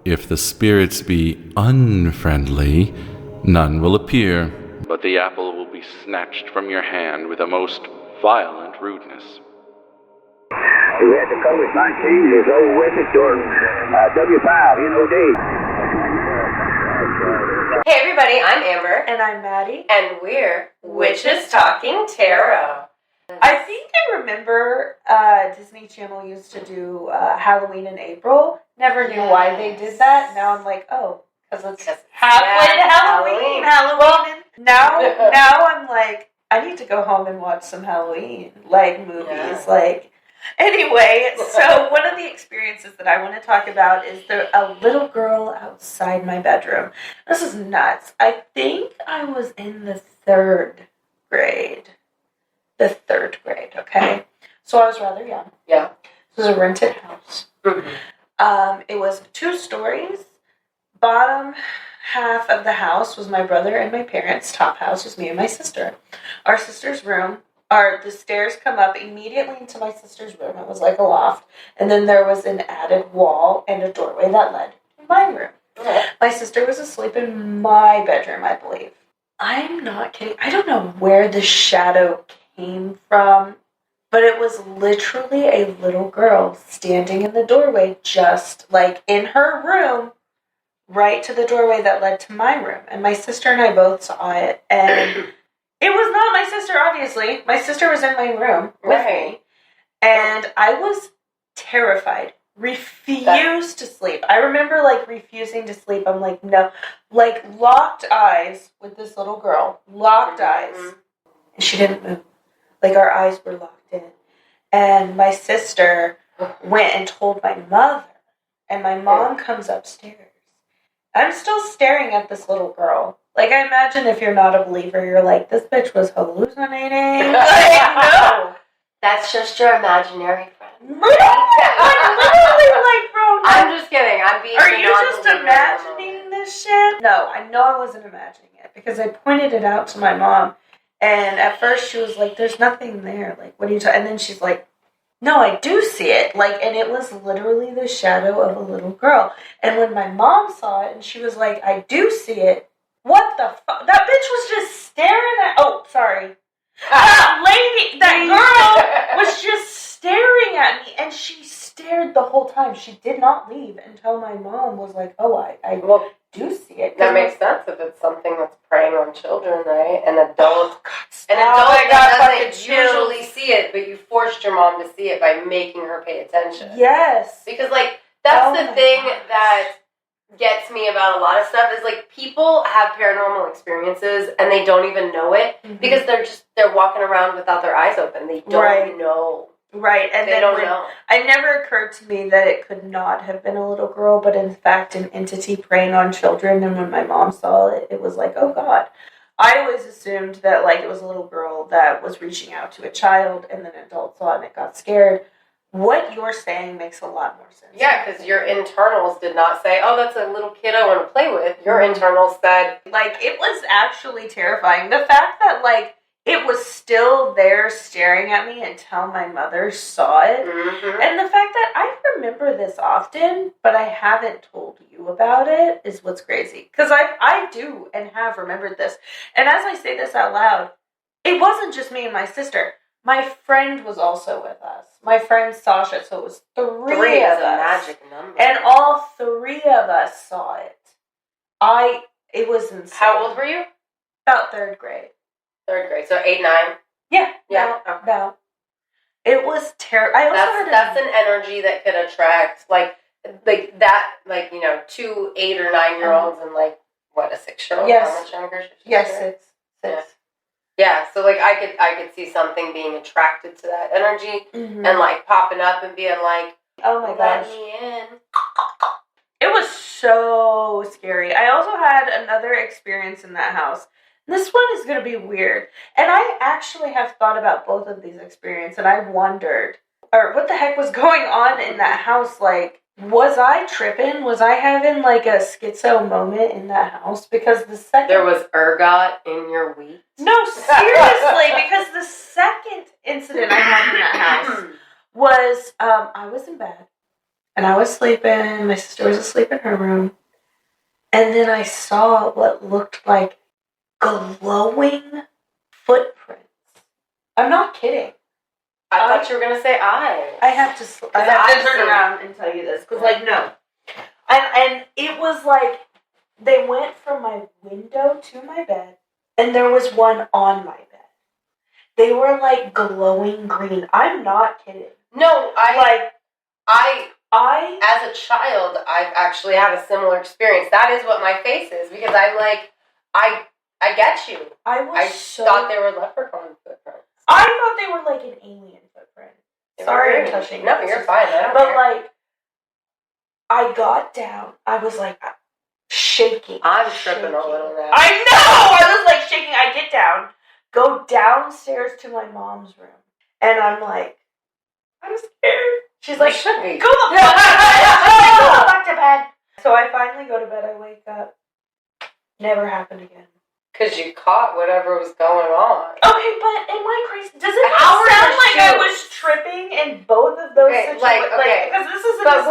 If the spirits be unfriendly, none will appear, but the apple will be snatched from your hand with a most violent rudeness. We had the COVID change is over with it, or W5, NOD. Hey everybody, I'm Amber. And I'm Maddie. And we're Witches Talking Tarot. I think I remember Disney Channel used to do Halloween in April. Never knew why they did that. Now I'm like, oh, because it's halfway to Halloween. Well, now I'm like, I need to go home and watch some Halloween movies. Anyway, so one of the experiences that I want to talk about is a little girl outside my bedroom. This is nuts. I think I was in the third grade. Okay? So I was rather young. Yeah. This was a rented house. Mm-hmm. It was 2 stories. Bottom half of the house was my brother and my parents. Top house was me and my sister. Our sister's room, the stairs come up immediately into my sister's room. It was like a loft. And then there was an added wall and a doorway that led to my room. Okay. My sister was asleep in my bedroom, I believe. I'm not kidding. I don't know where the shadow came from, but it was literally a little girl standing in the doorway, just like in her room, right to the doorway that led to my room. And my sister and I both saw it, and it was not my sister, obviously. My sister was in my room with me, and I was terrified, refused to sleep. I remember, refusing to sleep. I'm like, no. Locked eyes with this little girl. Locked eyes. And she didn't move. Our eyes were locked in. And my sister went and told my mother. And my mom comes upstairs. I'm still staring at this little girl. I imagine if you're not a believer, you're like, this bitch was hallucinating. No. That's just your imaginary friend. Literally, bro. No. I'm just kidding. I'm being. Are you just imagining this shit? No, I know I wasn't imagining it because I pointed it out to my mom. And at first she was like, there's nothing there. What are you talking? And then she's like, no, I do see it. And it was literally the shadow of a little girl. And when my mom saw it and she was like, I do see it. What the fuck? That bitch was just staring at, that girl was just staring at me. And she stared the whole time. She did not leave until my mom was like, oh, I do see it. That makes sense if it's something that's preying on children, right? An adult doesn't usually see it, but you forced your mom to see it by making her pay attention. Yes. Because, that's the thing that gets me about a lot of stuff is, people have paranormal experiences and they don't even know it because they're walking around without their eyes open. They don't know. Right, and they don't know. It never occurred to me that it could not have been a little girl, but in fact an entity preying on children. And when my mom saw it, it was like, oh God. I always assumed that it was a little girl that was reaching out to a child, and then an adult saw it and it got scared. What you're saying makes a lot more sense. Yeah, because your internals did not say, oh, that's a little kid I want to play with. Your internals said... it was actually terrifying. The fact that, it was still there staring at me until my mother saw it. Mm-hmm. And the fact that I remember this often, but I haven't told you about it is what's crazy. Because I do and have remembered this. And as I say this out loud, it wasn't just me and my sister. My friend was also with us. My friend Sasha, so it was three of us. Magic number. And all 3 of us saw it. It was insane. How old were you? About 3rd grade. 3rd grade, so 8, 9? Yeah. About. It was terrible. That's an energy that could attract, 2 8 or 9 year olds and, a 6-year-old? Yes. How much younger? Yes, 6. Yeah, so I could see something being attracted to that energy and popping up and being like, oh my gosh, let me in. It was so scary. I also had another experience in that house. This one is going to be weird. And I actually have thought about both of these experiences, and I wondered, what the heck was going on in that house? Was I tripping? Was I having, a schizo moment in that house? Because the second... There was ergot in your wheat? No, seriously, because the second incident I had in that house was, I was in bed, and I was sleeping, my sister was asleep in her room, and then I saw what looked like glowing footprints. I'm not kidding. I thought you were gonna say I. I have to turn around and tell you this because, like, no, and it was like they went from my window to my bed, and there was one on my bed. They were like glowing green. I'm not kidding. No, I as a child, I've actually had a similar experience. That is what my face is because I'm like, I get you. I thought they were leprechaun footprints. I thought they were like an alien footprint. Sorry, I'm touching. No, you're fine. I don't but care. like, I got down. I was like shaking. I'm tripping a little now. I know. I was like shaking. I get down, go downstairs to my mom's room, and I'm like, I'm scared. She's like, should be. Go the fuck to bed. Go back to bed. So I finally go to bed. I wake up. Never happened again. Because you caught whatever was going on. Okay, but am I crazy? Does it not sound like I was tripping in both of those situations? Okay. Because this is but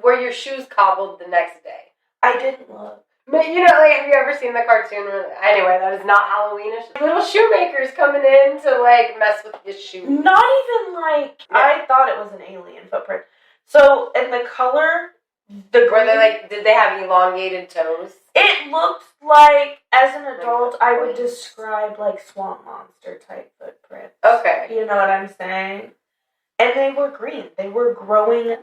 were your shoes cobbled the next day? I didn't look. But you know, like, have you ever seen the cartoon? Anyway, that is not Halloweenish. Little shoemakers coming in to like mess with your shoes. Not even like I thought it was an alien footprint. So, and the color, were they like? Did they have elongated toes? It looked like, as an adult, I would describe like swamp monster type footprints. Okay, you know what I'm saying? And they were green. They were glowing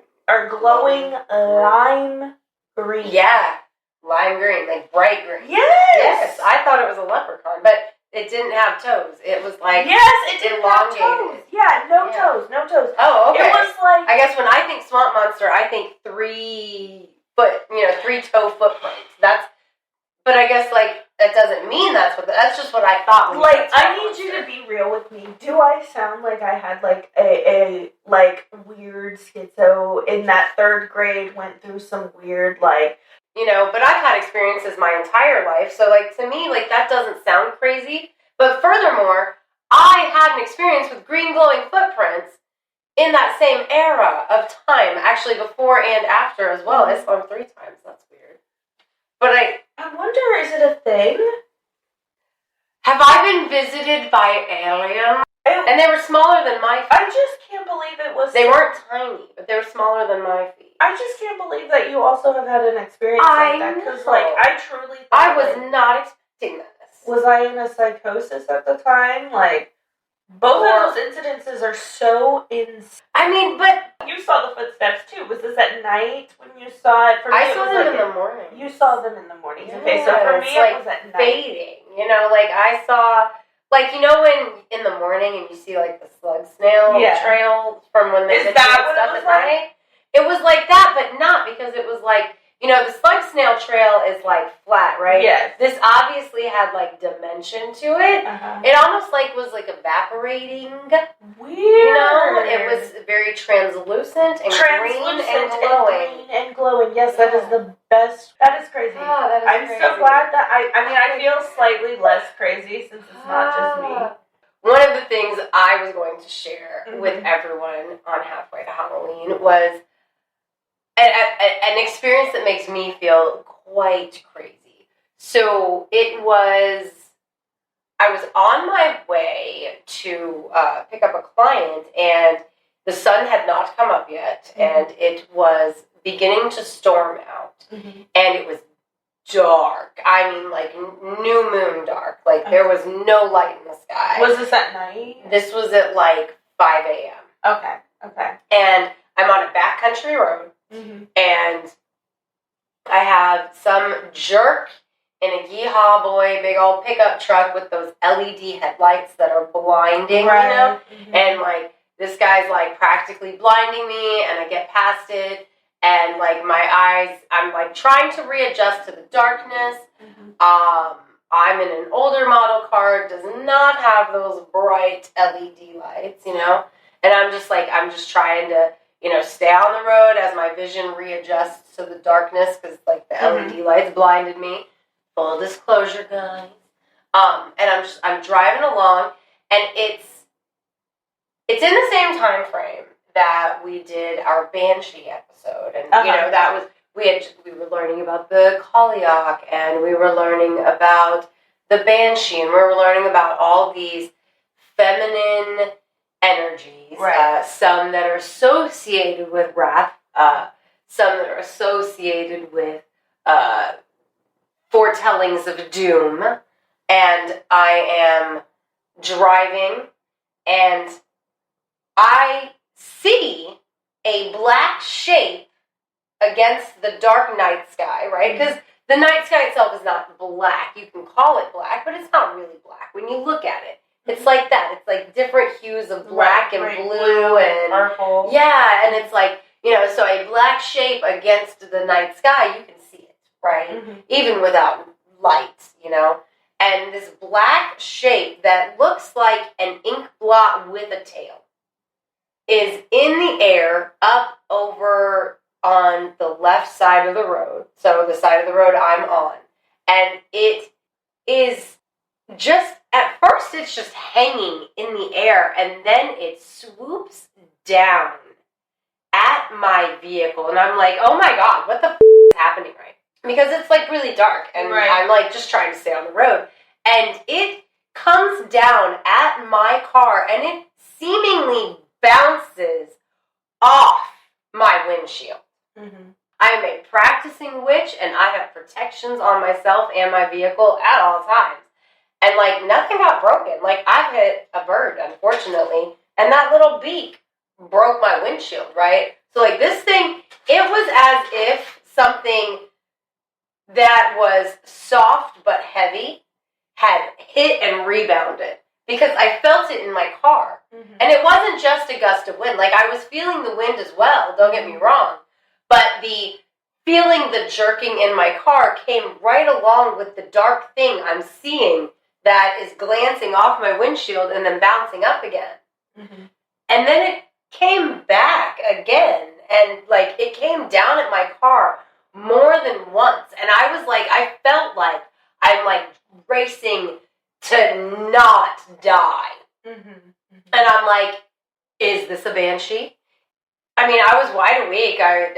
lime green. Yeah. Lime green, like bright green. Yes! I thought it was a leprechaun, but it didn't have toes. It was like it didn't elongated. Have toes. Yeah, no toes. Oh, okay. It was like, I guess when I think swamp monster, I think 3 toe footprints. But I guess like that doesn't mean that's just what I thought. Like, I need you to be real with me. Do I sound like I had like a like weird schizo in that 3rd grade? Went through some weird like. But I've had experiences my entire life, so, like, to me, like, that doesn't sound crazy. But furthermore, I had an experience with green glowing footprints in that same era of time, actually before and after as well. I saw them 3 times. That's weird. But I wonder, is it a thing? Have I been visited by aliens? And they were smaller than my feet. I just can't believe it was... They weren't tiny, but they were smaller than my feet. I just can't believe that you also have had an experience like that. Because, like, I truly thought... I was not expecting this. Was I in a psychosis at the time? Like, both of those incidences are so insane. I mean, but... You saw the footsteps, too. Was this at night when you saw it? For me, I saw them in the morning. You saw them in the morning. Yeah, okay, so for me, it was at night. Fading. Like, I saw... Like, when in the morning and you see, like, the slug snail trail from when they did stuff at night? It was like that, but not, because it was like, the slug snail trail is, like, flat, right? Yes. This obviously had, like, dimension to it. It almost, like, was, like, evaporating. Weird. It was very translucent and green and glowing. Yes, that is the best. That is crazy. Oh, that is I'm crazy. so glad that I feel slightly less crazy since it's not just me. One of the things I was going to share with everyone on Halfway to Halloween was an experience that makes me feel quite crazy. So I was on my way to pick up a client, and the sun had not come up yet, and it was beginning to storm out, and it was dark. I mean, like, new moon dark. Like, there was no light in the sky. Was this at night? This was at, like, 5 a.m. Okay. And I'm on a backcountry road, and I have some jerk in a Yeehaw Boy big old pickup truck with those LED headlights that are blinding, and, like, this guy's, like, practically blinding me, and I get past it, and, like, my eyes, I'm, like, trying to readjust to the darkness. I'm in an older model car, does not have those bright LED lights, and I'm just trying to, stay on the road as my vision readjusts to the darkness, because, like, the LED lights blinded me. Full disclosure, guys. And I'm driving along, and it's in the same time frame that we did our Banshee episode, and that was we were learning about the Kaliak, and we were learning about the Banshee, and we were learning about all these feminine energies. Right. Some that are associated with wrath. Some that are associated with foretellings of doom. And I am driving, and I see a black shape against the dark night sky, right? Because the night sky itself is not black. You can call it black, but it's not really black when you look at it. It's like that. It's like different hues of black and blue and purple. Yeah, and it's like, so a black shape against the night sky, you can see it, right? Even without lights, And this black shape that looks like an ink blot with a tail is in the air up over on the left side of the road. So the side of the road I'm on. And it is just, at first it's just hanging in the air, and then it swoops down at my vehicle. And I'm like, oh my God, what the is happening right now? Because it's like really dark, and I'm like just trying to stay on the road. And it comes down at my car, and it seemingly bounces off my windshield. I am a practicing witch, and I have protections on myself and my vehicle at all times. And, nothing got broken. I've hit a bird, unfortunately, and that little beak broke my windshield, right? So, this thing, it was as if something that was soft but heavy had hit and rebounded, because I felt it in my car. And it wasn't just a gust of wind. I was feeling the wind as well, don't get me wrong. But the feeling the jerking in my car came right along with the dark thing I'm seeing that is glancing off my windshield and then bouncing up again. And then it came back again, and it came down at my car more than once. And I felt like I'm racing to not die. And I'm like, is this a banshee? I mean, I was wide awake. I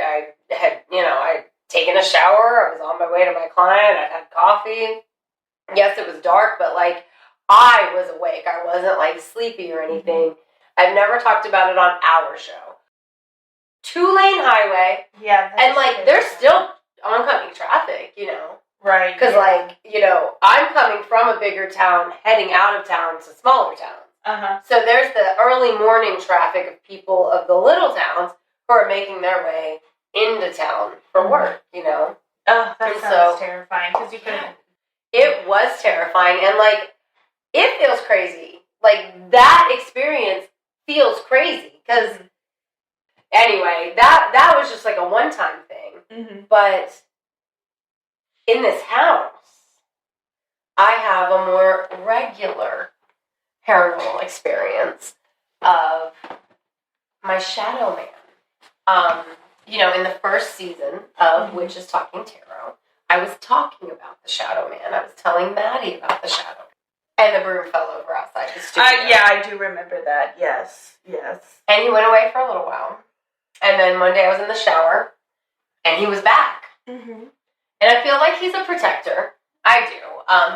had, I'd taken a shower. I was on my way to my client. I'd had coffee. Yes, it was dark, but I was awake. I wasn't sleepy or anything. I've never talked about it on our show. 2-lane highway. Yeah. And there's still oncoming traffic, Right. Because I'm coming from a bigger town, heading out of town to smaller towns. So there's the early morning traffic of people of the little towns who are making their way into town for work, Oh, that sounds terrifying, because you couldn't. It was terrifying, and it feels crazy. That experience feels crazy, because anyway, that was just a one-time thing. But in this house, I have a more regular paranormal experience of my shadow man. In the first season of Witches Talking Tarot, I was talking about the shadow man. I was telling Maddie about the shadow man. And the broom fell over outside the studio. Yeah, I do remember that. Yes. And he went away for a little while. And then one day I was in the shower, and he was back. And I feel like he's a protector. I do.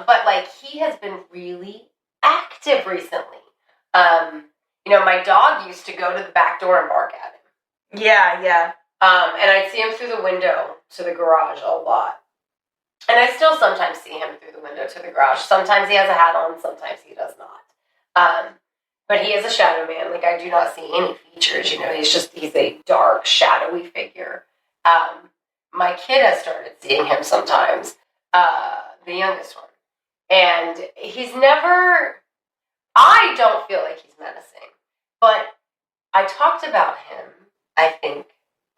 But he has been really active recently. My dog used to go to the back door and bark at him. Yeah. And I'd see him through the window to the garage a lot. And I still sometimes see him through the window to the garage. Sometimes he has a hat on, sometimes he does not. But he is a shadow man. I do not see any features, he's a dark, shadowy figure. My kid has started seeing him sometimes, the youngest one. And I don't feel like he's menacing. But I talked about him, I think,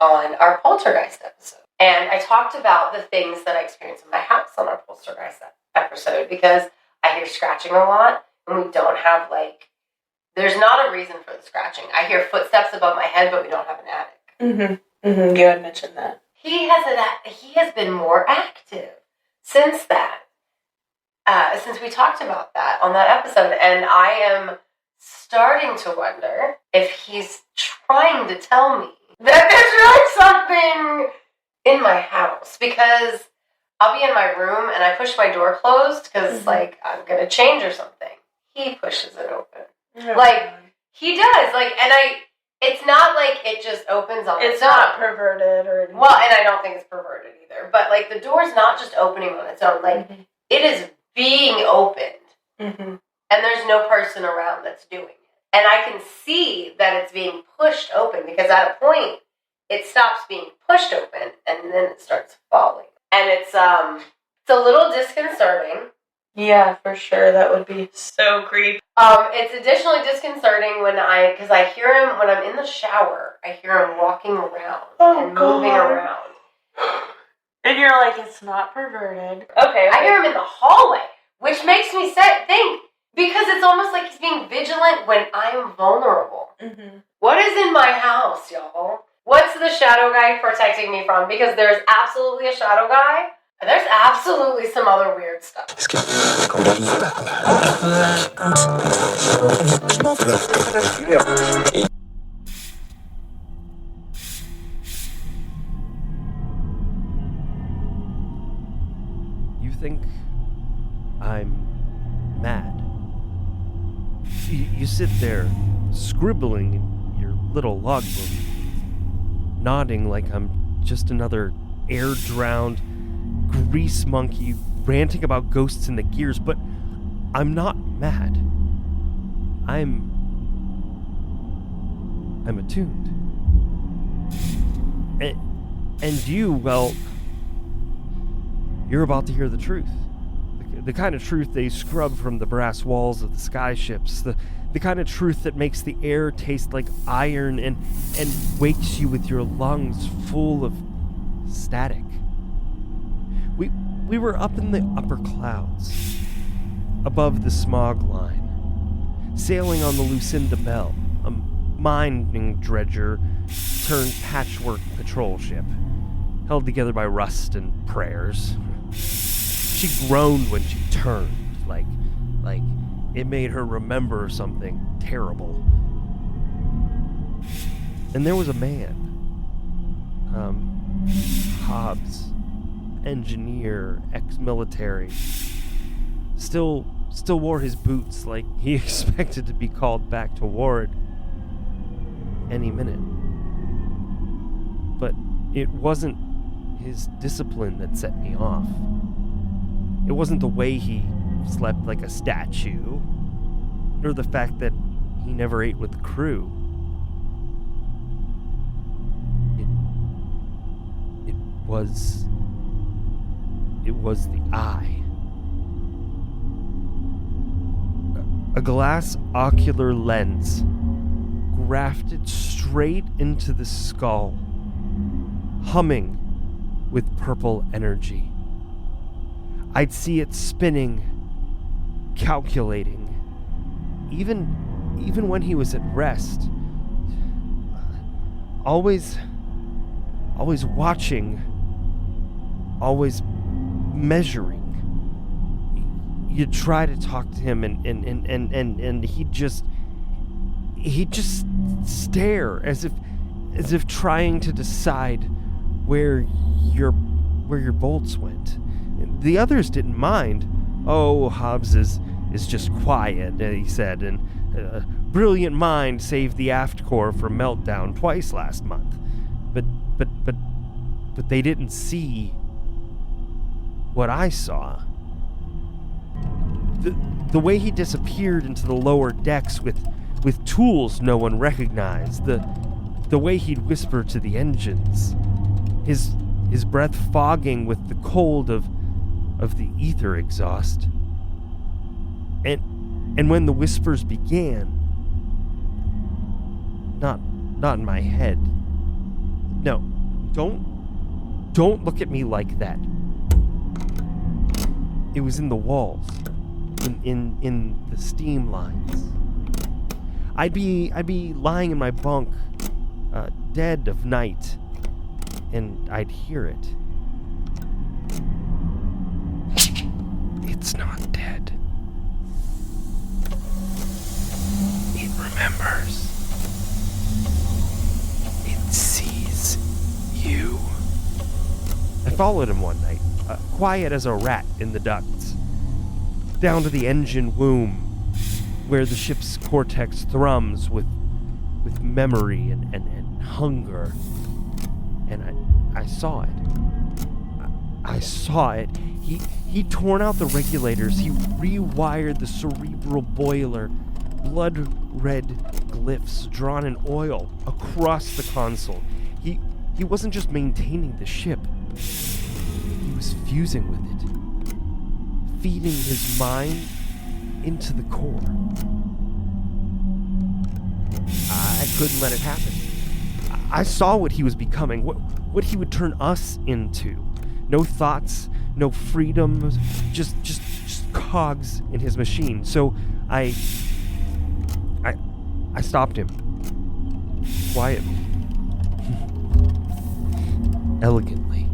on our Poltergeist episode. And I talked about the things that I experienced in my house on our Poltergeist episode, because I hear scratching a lot, and we don't have, there's not a reason for the scratching. I hear footsteps above my head, but we don't have an attic. You had mentioned that. He has been more active since that. Since we talked about that on that episode, and I am starting to wonder if he's trying to tell me that there's really something in my house, because I'll be in my room and I push my door closed because I'm gonna change or something. He pushes it open. He does, it's not like it just opens on its own. It's not perverted or anything. Well, and I don't think it's perverted either. But, the door's not just opening on its own. It is being opened. Mm-hmm. And there's no person around that's doing it. And I can see that it's being pushed open because at a point, it stops being pushed open and then it starts falling. And it's a little disconcerting. Yeah, for sure. That would be so creepy. It's additionally disconcerting because I hear him when I'm in the shower. I hear him walking around and moving around. And you're like, it's not perverted. Okay. I hear him in the hallway, which makes me think because it's almost like he's being vigilant when I'm vulnerable. Mm-hmm. What is in my house, y'all? What's the shadow guy protecting me from? Because there's absolutely a shadow guy. And there's absolutely some other weird stuff. You think I'm mad? You sit there, scribbling in your little logbook, nodding like I'm just another air-drowned grease monkey ranting about ghosts in the gears, but I'm not mad. I'm attuned. And you, well, you're about to hear the truth. The kind of truth they scrub from the brass walls of the sky ships. The kind of truth that makes the air taste like iron and wakes you with your lungs full of static. We were up in the upper clouds, above the smog line, sailing on the Lucinda Bell, a mining dredger turned patchwork patrol ship, held together by rust and prayers. She groaned when she turned, like it made her remember something terrible. And there was a man, Hobbs, engineer, ex-military, still wore his boots like he expected to be called back to ward any minute. But it wasn't his discipline that set me off. It wasn't the way he slept like a statue, nor the fact that he never ate with the crew. It was the eye. A glass ocular lens grafted straight into the skull, humming with purple energy. I'd see it spinning, calculating, even when he was at rest. Always watching, always measuring. You'd try to talk to him and he'd just stare as if trying to decide where your bolts went. The others didn't mind. Oh, Hobbs is just quiet, he said, and brilliant mind saved the aft core from meltdown twice last month. But they didn't see what I saw. The way he disappeared into the lower decks with tools no one recognized, the way he'd whisper to the engines, his breath fogging with the cold of the ether exhaust. And when the whispers began, not in my head. No, don't look at me like that. It was in the walls, in the steam lines. I'd be lying in my bunk, dead of night, and I'd hear it. It's not dead. It remembers. It sees you. I followed him one night, quiet as a rat in the ducts, down to the engine womb, where the ship's cortex thrums with memory and hunger. And I saw it. I saw it. He'd torn out the regulators. He rewired the cerebral boiler. Blood red glyphs drawn in oil across the console. He wasn't just maintaining the ship. He was fusing with it. Feeding his mind into the core. I couldn't let it happen. I saw what he was becoming, what he would turn us into. No thoughts, no freedom, just cogs in his machine. So I stopped him. Quietly. Elegantly.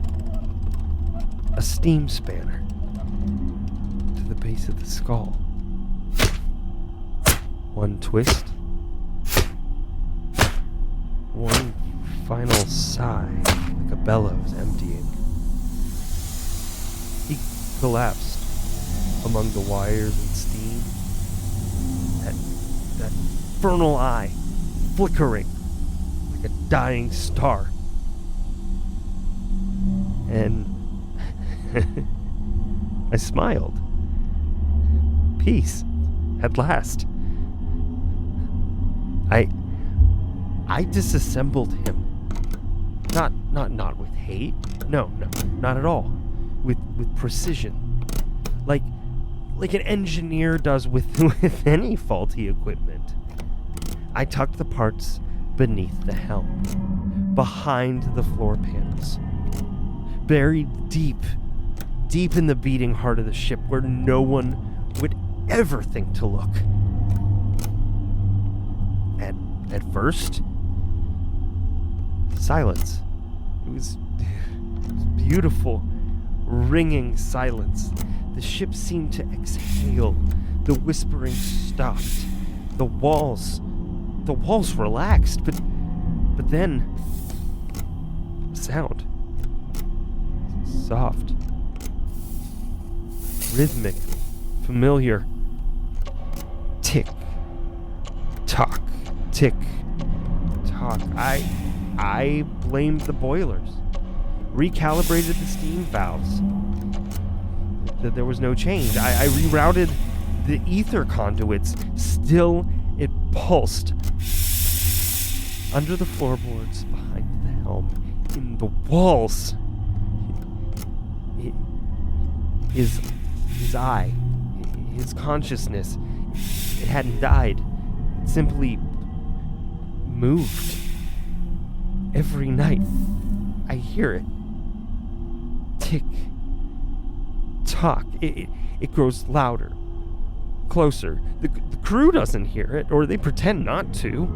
A steam spanner to the base of the skull. One twist. One final sigh, like a bellows emptying. He collapsed among the wires and steam. That infernal eye flickering like a dying star. And I smiled. Peace, at last. I disassembled him. Not with hate. No, not at all. With precision. Like an engineer does with any faulty equipment. I tucked the parts beneath the helm, behind the floor panels, buried deep in the beating heart of the ship where no one would ever think to look. At first, silence. It was beautiful, ringing silence. The ship seemed to exhale. The whispering stopped. The walls relaxed, but then sound. Soft. Rhythmic. Familiar. Tick. Tock. Tick. Tock. I blamed the boilers. Recalibrated the steam valves. That there was no change. I rerouted the ether conduits. Still, it pulsed. Under the floorboards, behind the helm, in the walls. His eye, his consciousness, it hadn't died. It simply moved. Every night, I hear it. Tick. Tock. It grows louder. Closer. The crew doesn't hear it, or they pretend not to.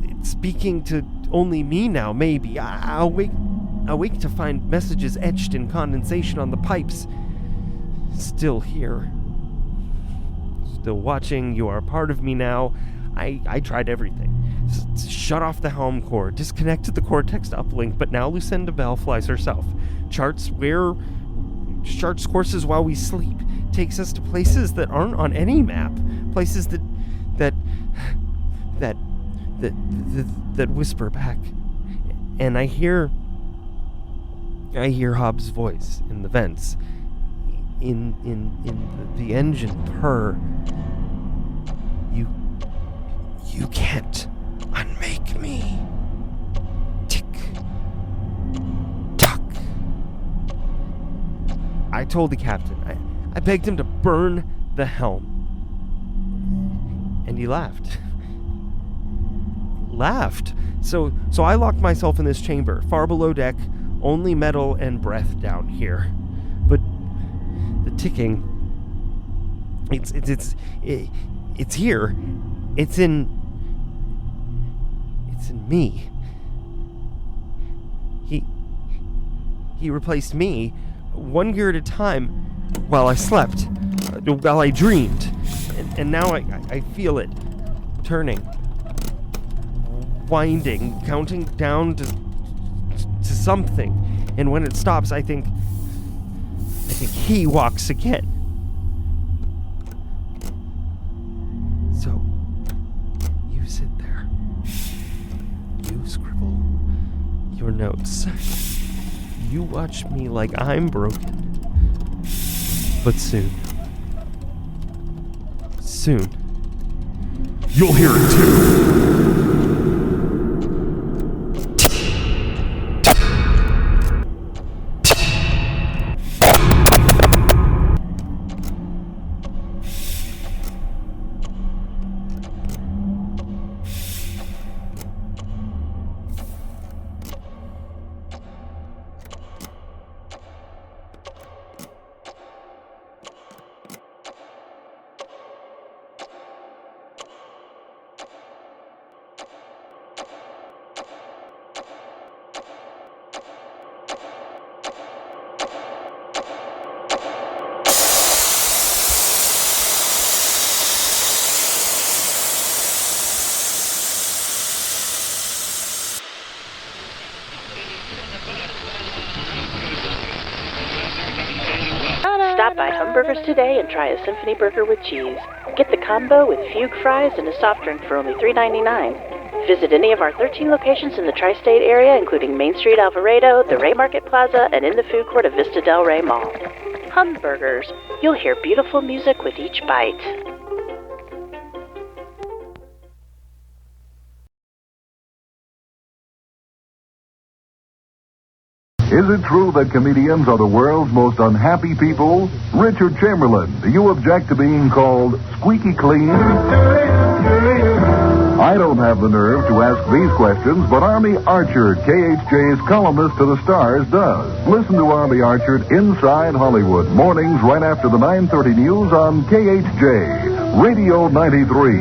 It's speaking to only me now, maybe. I'll wake to find messages etched in condensation on the pipes. Still here. Still watching. You are a part of me now. I tried everything. Shut off the helm core, disconnected the cortex uplink, but now Lucinda Bell flies herself. Charts courses while we sleep. Takes us to places that aren't on any map. Places that whisper back. And I hear Hobbs' voice in the vents. In the engine purr. You can't unmake me. Tick. Tock. I told the captain. I begged him to burn the helm. And he laughed. So I locked myself in this chamber, far below deck, only metal and breath down here. But the ticking, it's here. It's in me. He replaced me one gear at a time while I slept, while I dreamed. And now I feel it turning, winding, counting down to something. And when it stops, I think he walks again. scribble your notes. You watch me like I'm broken. But soon, you'll hear it too. Stop by Humburgers today and try a symphony burger with cheese. Get the combo with fugue fries and a soft drink for only $3.99. Visit any of our 13 locations in the tri-state area, including Main Street Alvarado, the Ray Market Plaza, and in the food court of Vista Del Rey Mall. Humburgers. You'll hear beautiful music with each bite. Is it true that comedians are the world's most unhappy people? Richard Chamberlain, do you object to being called squeaky clean? I don't have the nerve to ask these questions, but Army Archer, KHJ's columnist to the stars, does. Listen to Army Archer Inside Hollywood, mornings right after the 9:30 news on KHJ, Radio 93.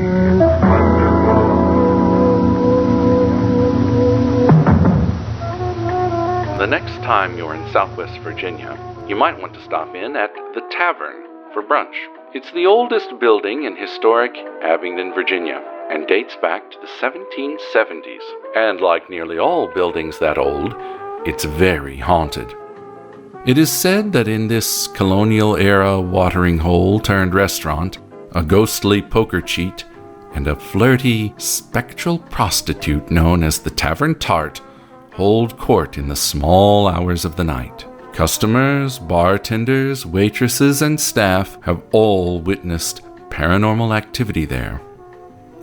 The next time you're in Southwest Virginia, you might want to stop in at the Tavern for brunch. It's the oldest building in historic Abingdon, Virginia, and dates back to the 1770s. And like nearly all buildings that old, it's very haunted. It is said that in this colonial-era watering hole turned restaurant, a ghostly poker cheat and a flirty, spectral prostitute known as the Tavern Tart hold court in the small hours of the night. Customers, bartenders, waitresses, and staff have all witnessed paranormal activity there.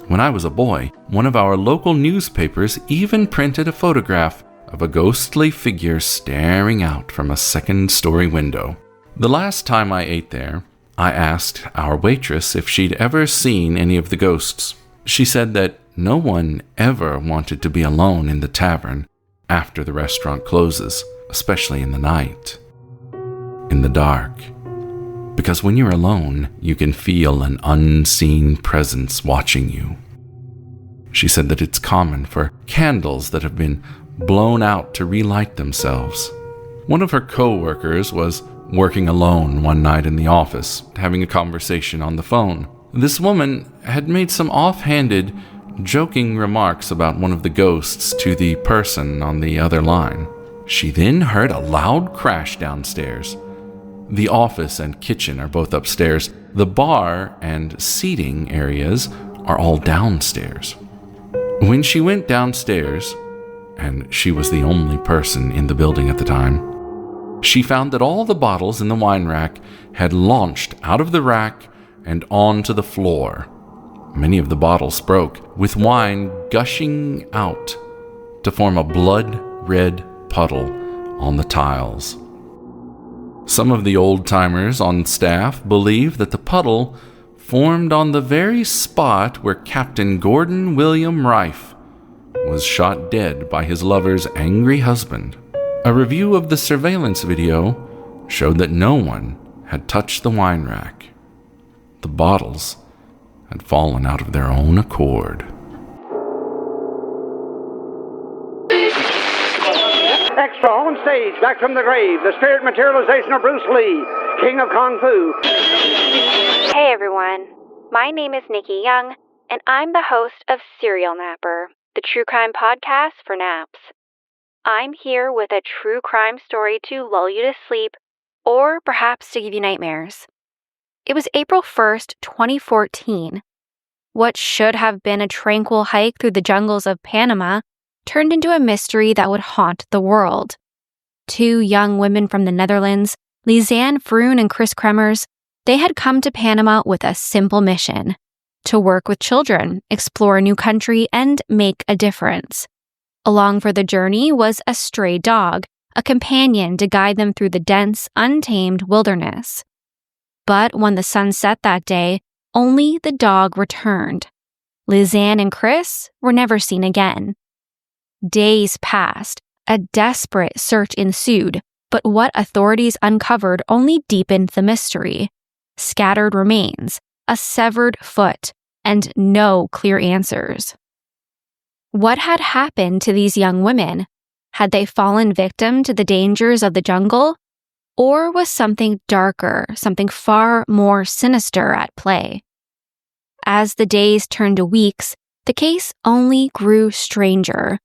When I was a boy, one of our local newspapers even printed a photograph of a ghostly figure staring out from a second-story window. The last time I ate there, I asked our waitress if she'd ever seen any of the ghosts. She said that no one ever wanted to be alone in the tavern after the restaurant closes, especially in the night, in the dark. Because when you're alone, you can feel an unseen presence watching you. She said that it's common for candles that have been blown out to relight themselves. One of her co-workers was working alone one night in the office, having a conversation on the phone. This woman had made some offhanded, joking remarks about one of the ghosts to the person on the other line. She then heard a loud crash downstairs. The office and kitchen are both upstairs. The bar and seating areas are all downstairs. When she went downstairs, and she was the only person in the building at the time, she found that all the bottles in the wine rack had launched out of the rack and onto the floor. Many of the bottles broke, with wine gushing out to form a blood-red puddle on the tiles. Some of the old-timers on staff believe that the puddle formed on the very spot where Captain Gordon William Rife was shot dead by his lover's angry husband. A review of the surveillance video showed that no one had touched the wine rack. The bottles had fallen out of their own accord. Extra on stage, back from the grave, the spirit materialization of Bruce Lee, King of Kung Fu. Hey everyone, my name is Nikki Young, and I'm the host of Serial Napper, the true crime podcast for naps. I'm here with a true crime story to lull you to sleep, or perhaps to give you nightmares. It was April 1st, 2014. What should have been a tranquil hike through the jungles of Panama turned into a mystery that would haunt the world. Two young women from the Netherlands, Lisanne Froon and Chris Kremers, they had come to Panama with a simple mission: to work with children, explore a new country, and make a difference. Along for the journey was a stray dog, a companion to guide them through the dense, untamed wilderness. But when the sun set that day, only the dog returned. Lisanne and Chris were never seen again. Days passed. A desperate search ensued, but what authorities uncovered only deepened the mystery. Scattered remains, a severed foot, and no clear answers. What had happened to these young women? Had they fallen victim to the dangers of the jungle? Or was something darker, something far more sinister at play? As the days turned to weeks, the case only grew stranger.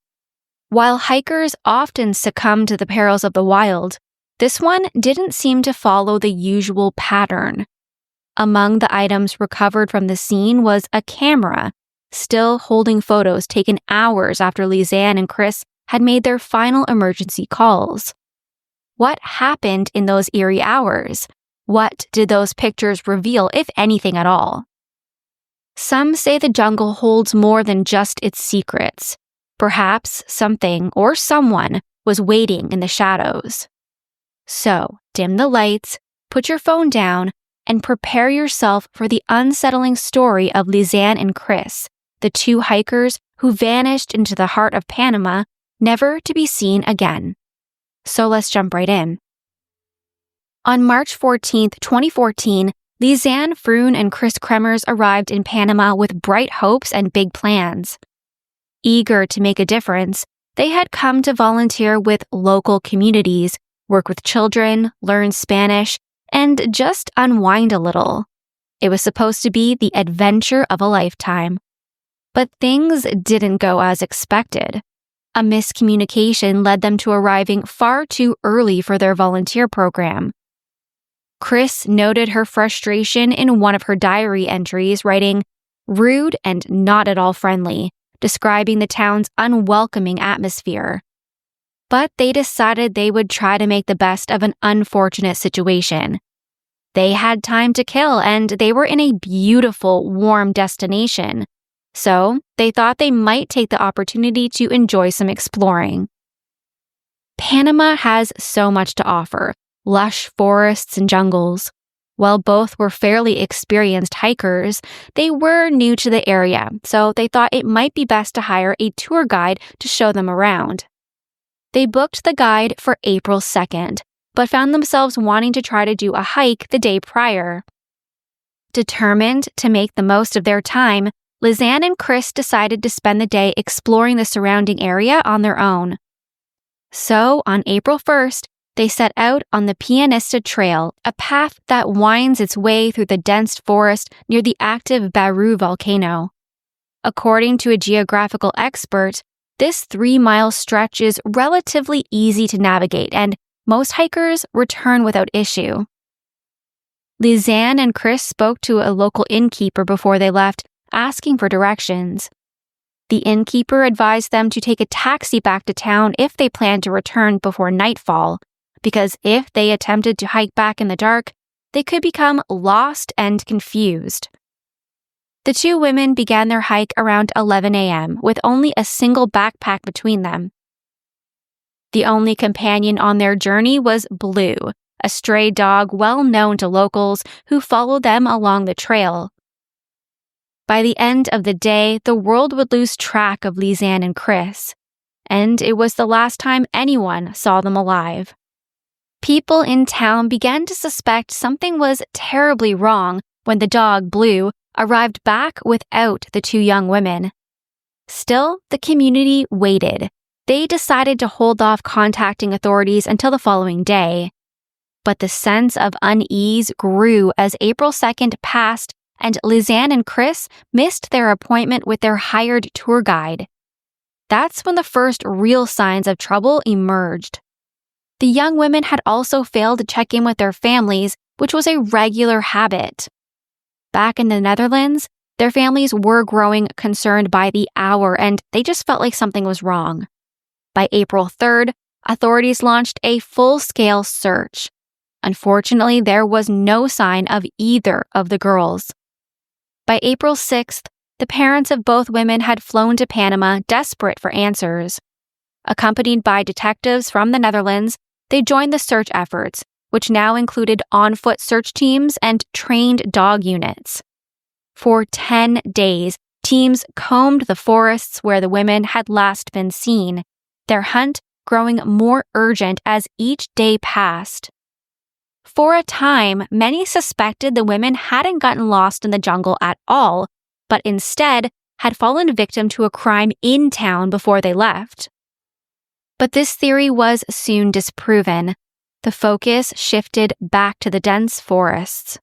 While hikers often succumb to the perils of the wild, this one didn't seem to follow the usual pattern. Among the items recovered from the scene was a camera, still holding photos taken hours after Lisanne and Chris had made their final emergency calls. What happened in those eerie hours? What did those pictures reveal, if anything at all? Some say the jungle holds more than just its secrets. Perhaps something or someone was waiting in the shadows. So, dim the lights, put your phone down, and prepare yourself for the unsettling story of Lisanne and Chris, the two hikers who vanished into the heart of Panama, never to be seen again. So let's jump right in. On March 14, 2014, Lisanne Froon and Chris Kremers arrived in Panama with bright hopes and big plans. Eager to make a difference, they had come to volunteer with local communities, work with children, learn Spanish, and just unwind a little. It was supposed to be the adventure of a lifetime. But things didn't go as expected. A miscommunication led them to arriving far too early for their volunteer program. Chris noted her frustration in one of her diary entries, writing, "Rude and not at all friendly," describing the town's unwelcoming atmosphere. But they decided they would try to make the best of an unfortunate situation. They had time to kill, and they were in a beautiful, warm destination. So they thought they might take the opportunity to enjoy some exploring. Panama has so much to offer: lush forests and jungles. While both were fairly experienced hikers, they were new to the area, so they thought it might be best to hire a tour guide to show them around. They booked the guide for April 2nd, but found themselves wanting to try to do a hike the day prior. Determined to make the most of their time, Lisanne and Chris decided to spend the day exploring the surrounding area on their own. So, on April 1st, they set out on the Pianista Trail, a path that winds its way through the dense forest near the active Baru volcano. According to a geographical expert, this 3-mile stretch is relatively easy to navigate, and most hikers return without issue. Lisanne and Chris spoke to a local innkeeper before they left, asking for directions. The innkeeper advised them to take a taxi back to town if they planned to return before nightfall, because if they attempted to hike back in the dark, they could become lost and confused. The two women began their hike around 11 a.m. with only a single backpack between them. The only companion on their journey was Blue, a stray dog well known to locals who followed them along the trail. By the end of the day, the world would lose track of Lisanne and Chris, and it was the last time anyone saw them alive. People in town began to suspect something was terribly wrong when the dog, Blue, arrived back without the two young women. Still, the community waited. They decided to hold off contacting authorities until the following day. But the sense of unease grew as April 2nd passed and Lisanne and Chris missed their appointment with their hired tour guide. That's when the first real signs of trouble emerged. The young women had also failed to check in with their families, which was a regular habit. Back in the Netherlands, Their families were growing concerned by the hour, and they just felt like something was wrong. By April 3rd, authorities launched a full-scale search. Unfortunately, there was no sign of either of the girls. By April 6th, the parents of both women had flown to Panama, desperate for answers. Accompanied by detectives from the Netherlands, they joined the search efforts, which now included on-foot search teams and trained dog units. For 10 days, teams combed the forests where the women had last been seen, their hunt growing more urgent as each day passed. For a time, many suspected the women hadn't gotten lost in the jungle at all, but instead had fallen victim to a crime in town before they left. But this theory was soon disproven. The focus shifted back to the dense forests.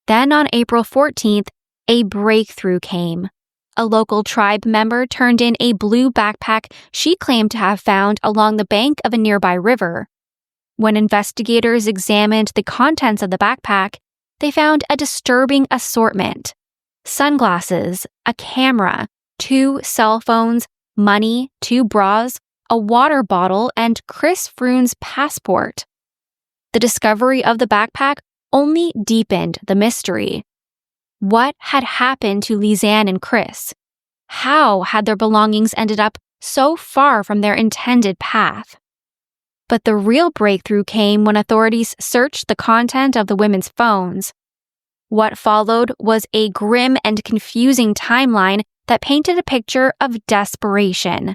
Then on April 14th, a breakthrough came. A local tribe member turned in a blue backpack she claimed to have found along the bank of a nearby river. When investigators examined the contents of the backpack, they found a disturbing assortment: sunglasses, a camera, 2 cell phones, money, 2 bras, a water bottle, and Chris Froon's passport. The discovery of the backpack only deepened the mystery. What had happened to Lizanne and Chris? How had their belongings ended up so far from their intended path? But the real breakthrough came when authorities searched the content of the women's phones. What followed was a grim and confusing timeline that painted a picture of desperation.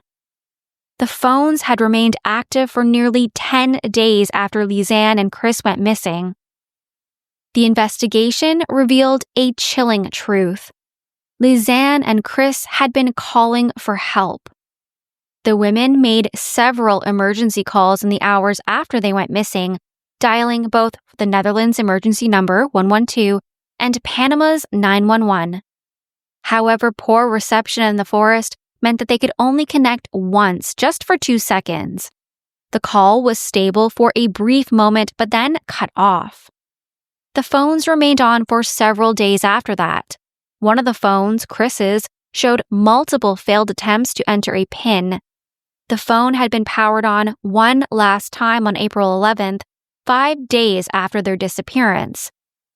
The phones had remained active for nearly 10 days after Lizanne and Chris went missing. The investigation revealed a chilling truth. Lizanne and Chris had been calling for help. The women made several emergency calls in the hours after they went missing, dialing both the Netherlands emergency number 112 and Panama's 911. However, poor reception in the forest meant that they could only connect once, just for 2 seconds. The call was stable for a brief moment, but then cut off. The phones remained on for several days after that. One of the phones, Chris's, showed multiple failed attempts to enter a PIN. The phone had been powered on one last time on April 11th, 5 days after their disappearance.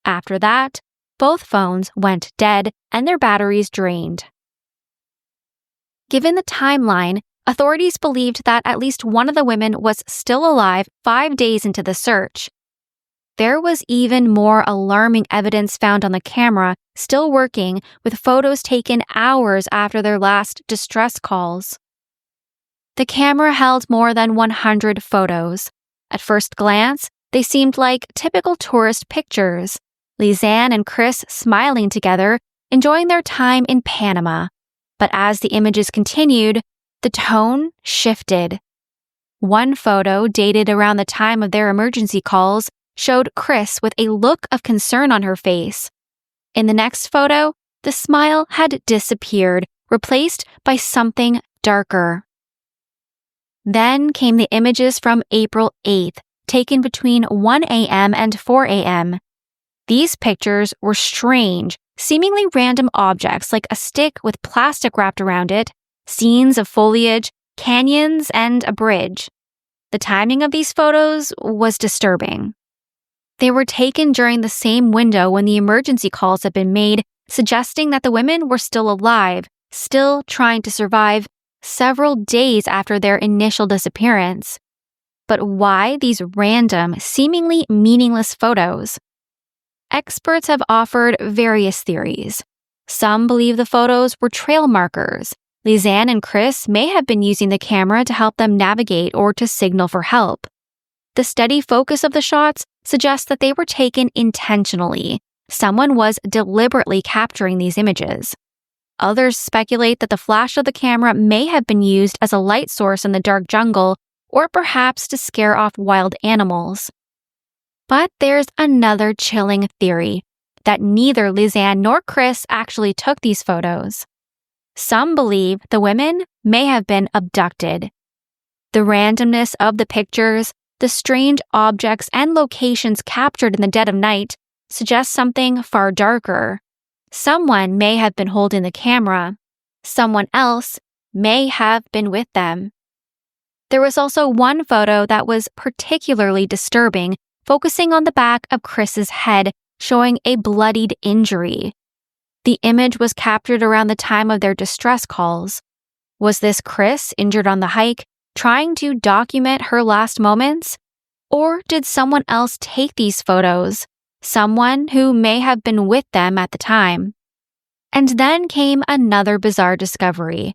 After that, both phones went dead and their batteries drained. Given the timeline, authorities believed that at least one of the women was still alive 5 days into the search. There was even more alarming evidence found on the camera, still working, with photos taken hours after their last distress calls. The camera held more than 100 photos. At first glance, they seemed like typical tourist pictures: Lizanne and Chris smiling together, enjoying their time in Panama. But as the images continued, the tone shifted. One photo, dated around the time of their emergency calls, showed Chris with a look of concern on her face. In the next photo, the smile had disappeared, replaced by something darker. Then came the images from April 8th, taken between 1 a.m. and 4 a.m. These pictures were strange, seemingly random objects like a stick with plastic wrapped around it, scenes of foliage, canyons, and a bridge. The timing of these photos was disturbing. They were taken during the same window when the emergency calls had been made, suggesting that the women were still alive, still trying to survive, several days after their initial disappearance. But why these random, seemingly meaningless photos? Experts have offered various theories. Some believe the photos were trail markers. Lizanne and Chris may have been using the camera to help them navigate or to signal for help. The steady focus of the shots suggests that they were taken intentionally. Someone was deliberately capturing these images. Others speculate that the flash of the camera may have been used as a light source in the dark jungle, or perhaps to scare off wild animals. But there's another chilling theory, that neither Lizanne nor Chris actually took these photos. Some believe the women may have been abducted. The randomness of the pictures, the strange objects and locations captured in the dead of night, suggests something far darker. Someone may have been holding the camera. Someone else may have been with them. There was also one photo that was particularly disturbing, focusing on the back of Chris's head, showing a bloodied injury. The image was captured around the time of their distress calls. Was this Chris, injured on the hike, trying to document her last moments? Or did someone else take these photos? Someone who may have been with them at the time. And then came another bizarre discovery.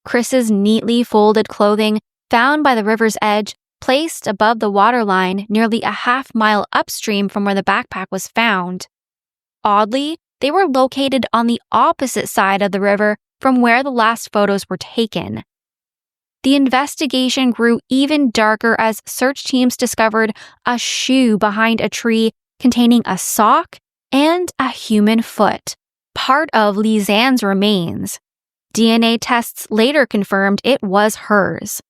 Chris's neatly folded clothing, found by the river's edge, placed above the waterline nearly a half-mile upstream from where the backpack was found. Oddly, they were located on the opposite side of the river from where the last photos were taken. The investigation grew even darker as search teams discovered a shoe behind a tree containing a sock and a human foot, part of Lisanne's remains. DNA tests later confirmed it was hers.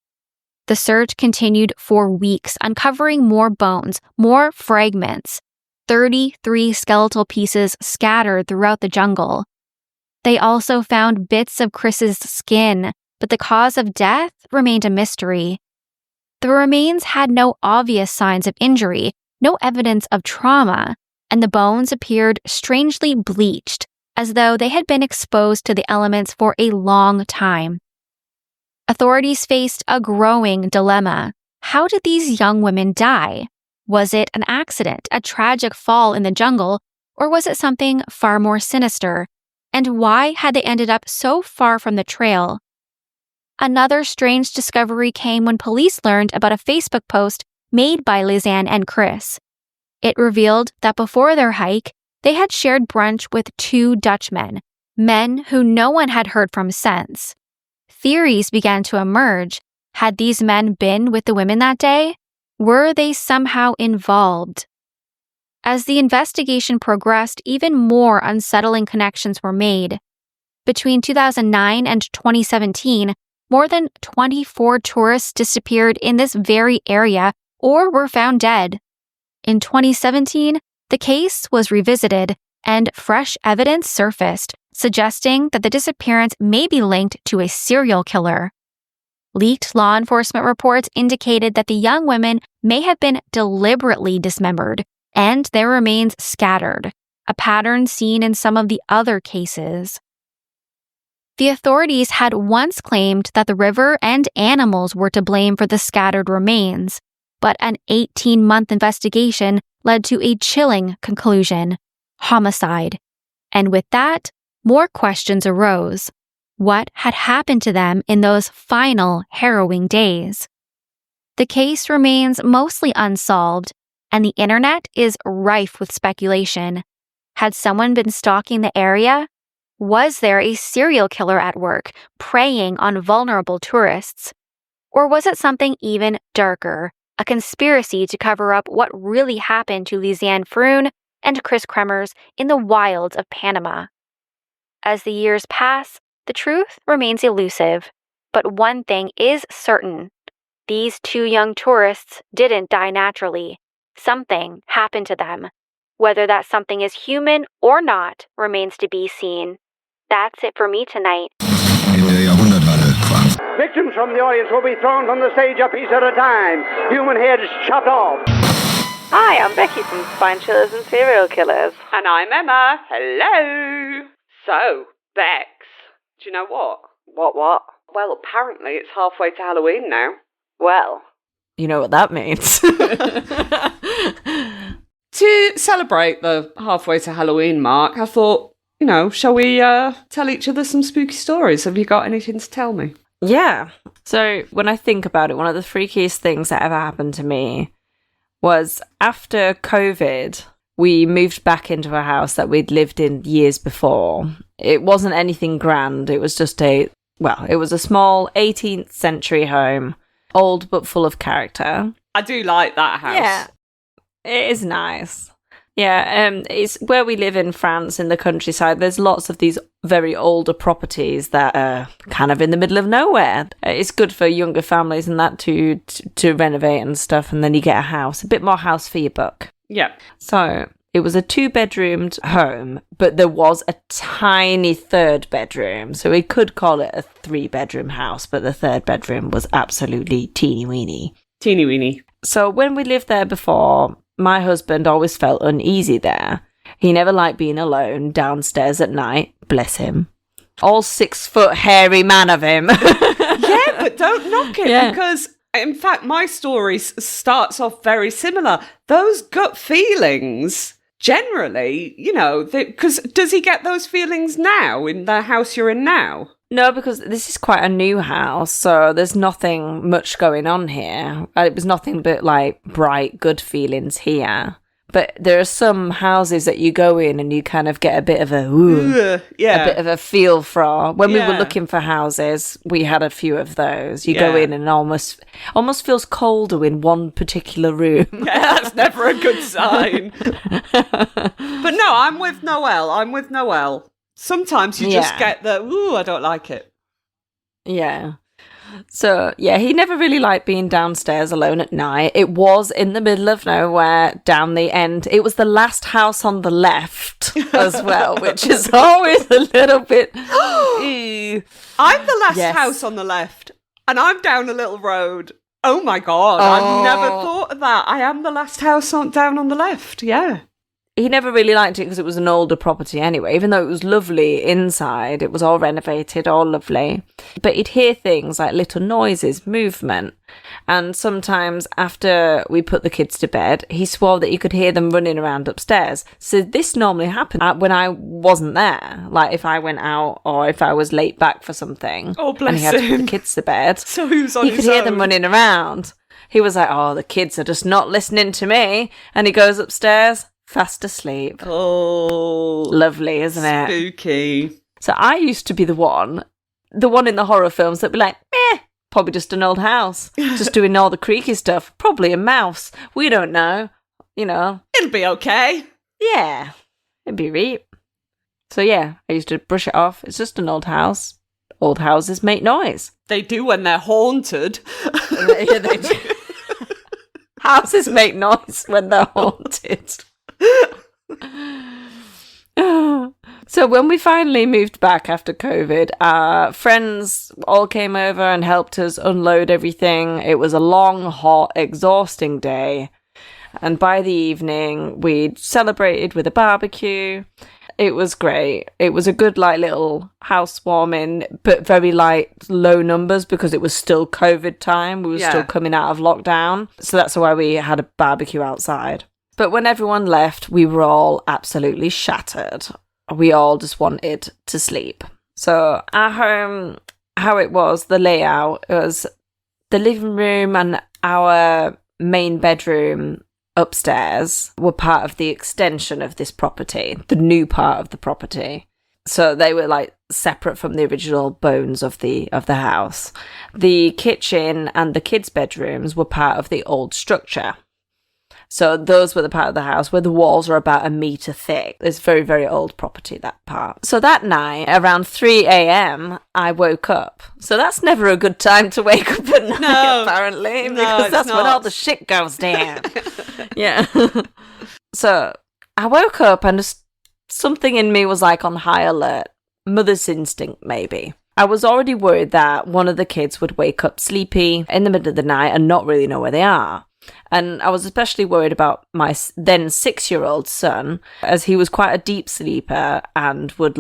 The search continued for weeks, uncovering more bones, more fragments, 33 skeletal pieces scattered throughout the jungle. They also found bits of Chris's skin, but the cause of death remained a mystery. The remains had no obvious signs of injury, no evidence of trauma, and the bones appeared strangely bleached, as though they had been exposed to the elements for a long time. Authorities faced a growing dilemma. How did these young women die? Was it an accident, a tragic fall in the jungle, or was it something far more sinister? And why had they ended up so far from the trail? Another strange discovery came when police learned about a Facebook post made by Lisanne and Chris. It revealed that before their hike, they had shared brunch with 2 Dutchmen, men who no one had heard from since. Theories began to emerge. Had these men been with the women that day? Were they somehow involved? As the investigation progressed, even more unsettling connections were made. Between 2009 and 2017, more than 24 tourists disappeared in this very area or were found dead. In 2017, the case was revisited and fresh evidence surfaced, suggesting that the disappearance may be linked to a serial killer. Leaked law enforcement reports indicated that the young women may have been deliberately dismembered and their remains scattered, a pattern seen in some of the other cases. The authorities had once claimed that the river and animals were to blame for the scattered remains, but an 18-month investigation led to a chilling conclusion: homicide. And with that, more questions arose. What had happened to them in those final harrowing days? The case remains mostly unsolved, and the internet is rife with speculation. Had someone been stalking the area? Was there a serial killer at work, preying on vulnerable tourists? Or was it something even darker, a conspiracy to cover up what really happened to Lisanne Froon and Chris Kremers in the wilds of Panama? As the years pass, the truth remains elusive, but one thing is certain. These 2 young tourists didn't die naturally. Something happened to them. Whether that something is human or not remains to be seen. That's it for me tonight. Victims from the audience will be thrown from the stage a piece at a time. Human heads chopped off. Hi, I'm Becky from Spine Chillers and Serial Killers. And I'm Emma. Hello. So, Bex, do you know what? What? Well, apparently it's halfway to Halloween now. Well, you know what that means. To celebrate the halfway to Halloween mark, I thought, shall we tell each other some spooky stories? Have you got anything to tell me? Yeah. So when I think about it, one of the freakiest things that ever happened to me was after COVID, we moved back into a house that we'd lived in years before. It wasn't anything grand. It was just it was a small 18th century home, old but full of character. I do like that house. Yeah, it is nice. Yeah, it's where we live in France, in the countryside. There's lots of these very older properties that are kind of in the middle of nowhere. It's good for younger families and that to renovate and stuff, and then you get a house, a bit more house for your buck. Yeah. So It was a 2-bedroomed home, but there was a tiny 3rd bedroom. So we could call it a 3-bedroom house, but the 3rd bedroom was absolutely teeny weeny. Teeny weeny. So when we lived there before, my husband always felt uneasy there. He never liked being alone downstairs at night, bless him. All 6-foot hairy man of him. Yeah, but don't knock it because, in fact, my story starts off very similar. Those gut feelings, generally, because does he get those feelings now in the house you're in now? No, because this is quite a new house, so there's nothing much going on here. It was nothing but, like, bright, good feelings here. But there are some houses that you go in and you kind of get a bit of a a bit of a feel for. When we were looking for houses, we had a few of those. You go in and almost feels colder in one particular room. Yeah, that's never a good sign. But no, I'm with Noelle. Sometimes you just get the, I don't like it. Yeah. So, yeah, he never really liked being downstairs alone at night. It was in the middle of nowhere, down the end. It was the last house on the left as well, which is always a little bit... I'm the last house on the left, and I'm down a little road. Oh, my God. I've never thought of that. I am the last house down on the left, yeah. He never really liked it because it was an older property anyway, even though it was lovely inside. It was all renovated, all lovely. But he'd hear things like little noises, movement. And sometimes after we put the kids to bed, he swore that you could hear them running around upstairs. So this normally happened when I wasn't there. Like if I went out or if I was late back for something. Oh, bless and he had to put the kids to bed. So he was on his He could hear them running around. He was like, the kids are just not listening to me. And he goes upstairs. Fast asleep. Oh. Lovely, isn't it? Spooky. So I used to be the one in the horror films that'd be like, probably just an old house. Just doing all the creaky stuff. Probably a mouse. We don't know. It'll be okay. Yeah. It'd be reap. So yeah, I used to brush it off. It's just an old house. Old houses make noise. They do when they're haunted. Yeah, they do. Houses make noise when they're haunted. So when we finally moved back after COVID, our friends all came over and helped us unload everything. It was a long, hot, exhausting day. And by the evening, we'd celebrated with a barbecue. It was great. It was a good, little housewarming, but very low numbers because it was still COVID time. We were still coming out of lockdown. So that's why we had a barbecue outside. But when everyone left, we were all absolutely shattered. We all just wanted to sleep. So our home, how it was, the layout, it was the living room and our main bedroom upstairs were part of the extension of this property, the new part of the property. So they were separate from the original bones of the house. The kitchen and the kids' bedrooms were part of the old structure. So those were the part of the house where the walls are about 1 meter thick. It's very, very old property, that part. So that night, around 3 a.m., I woke up. So that's never a good time to wake up at night, apparently, because that's when all the shit goes down. Yeah. So I woke up and just something in me was on high alert. Mother's instinct, maybe. I was already worried that one of the kids would wake up sleepy in the middle of the night and not really know where they are. And I was especially worried about my then 6-year-old son, as he was quite a deep sleeper and would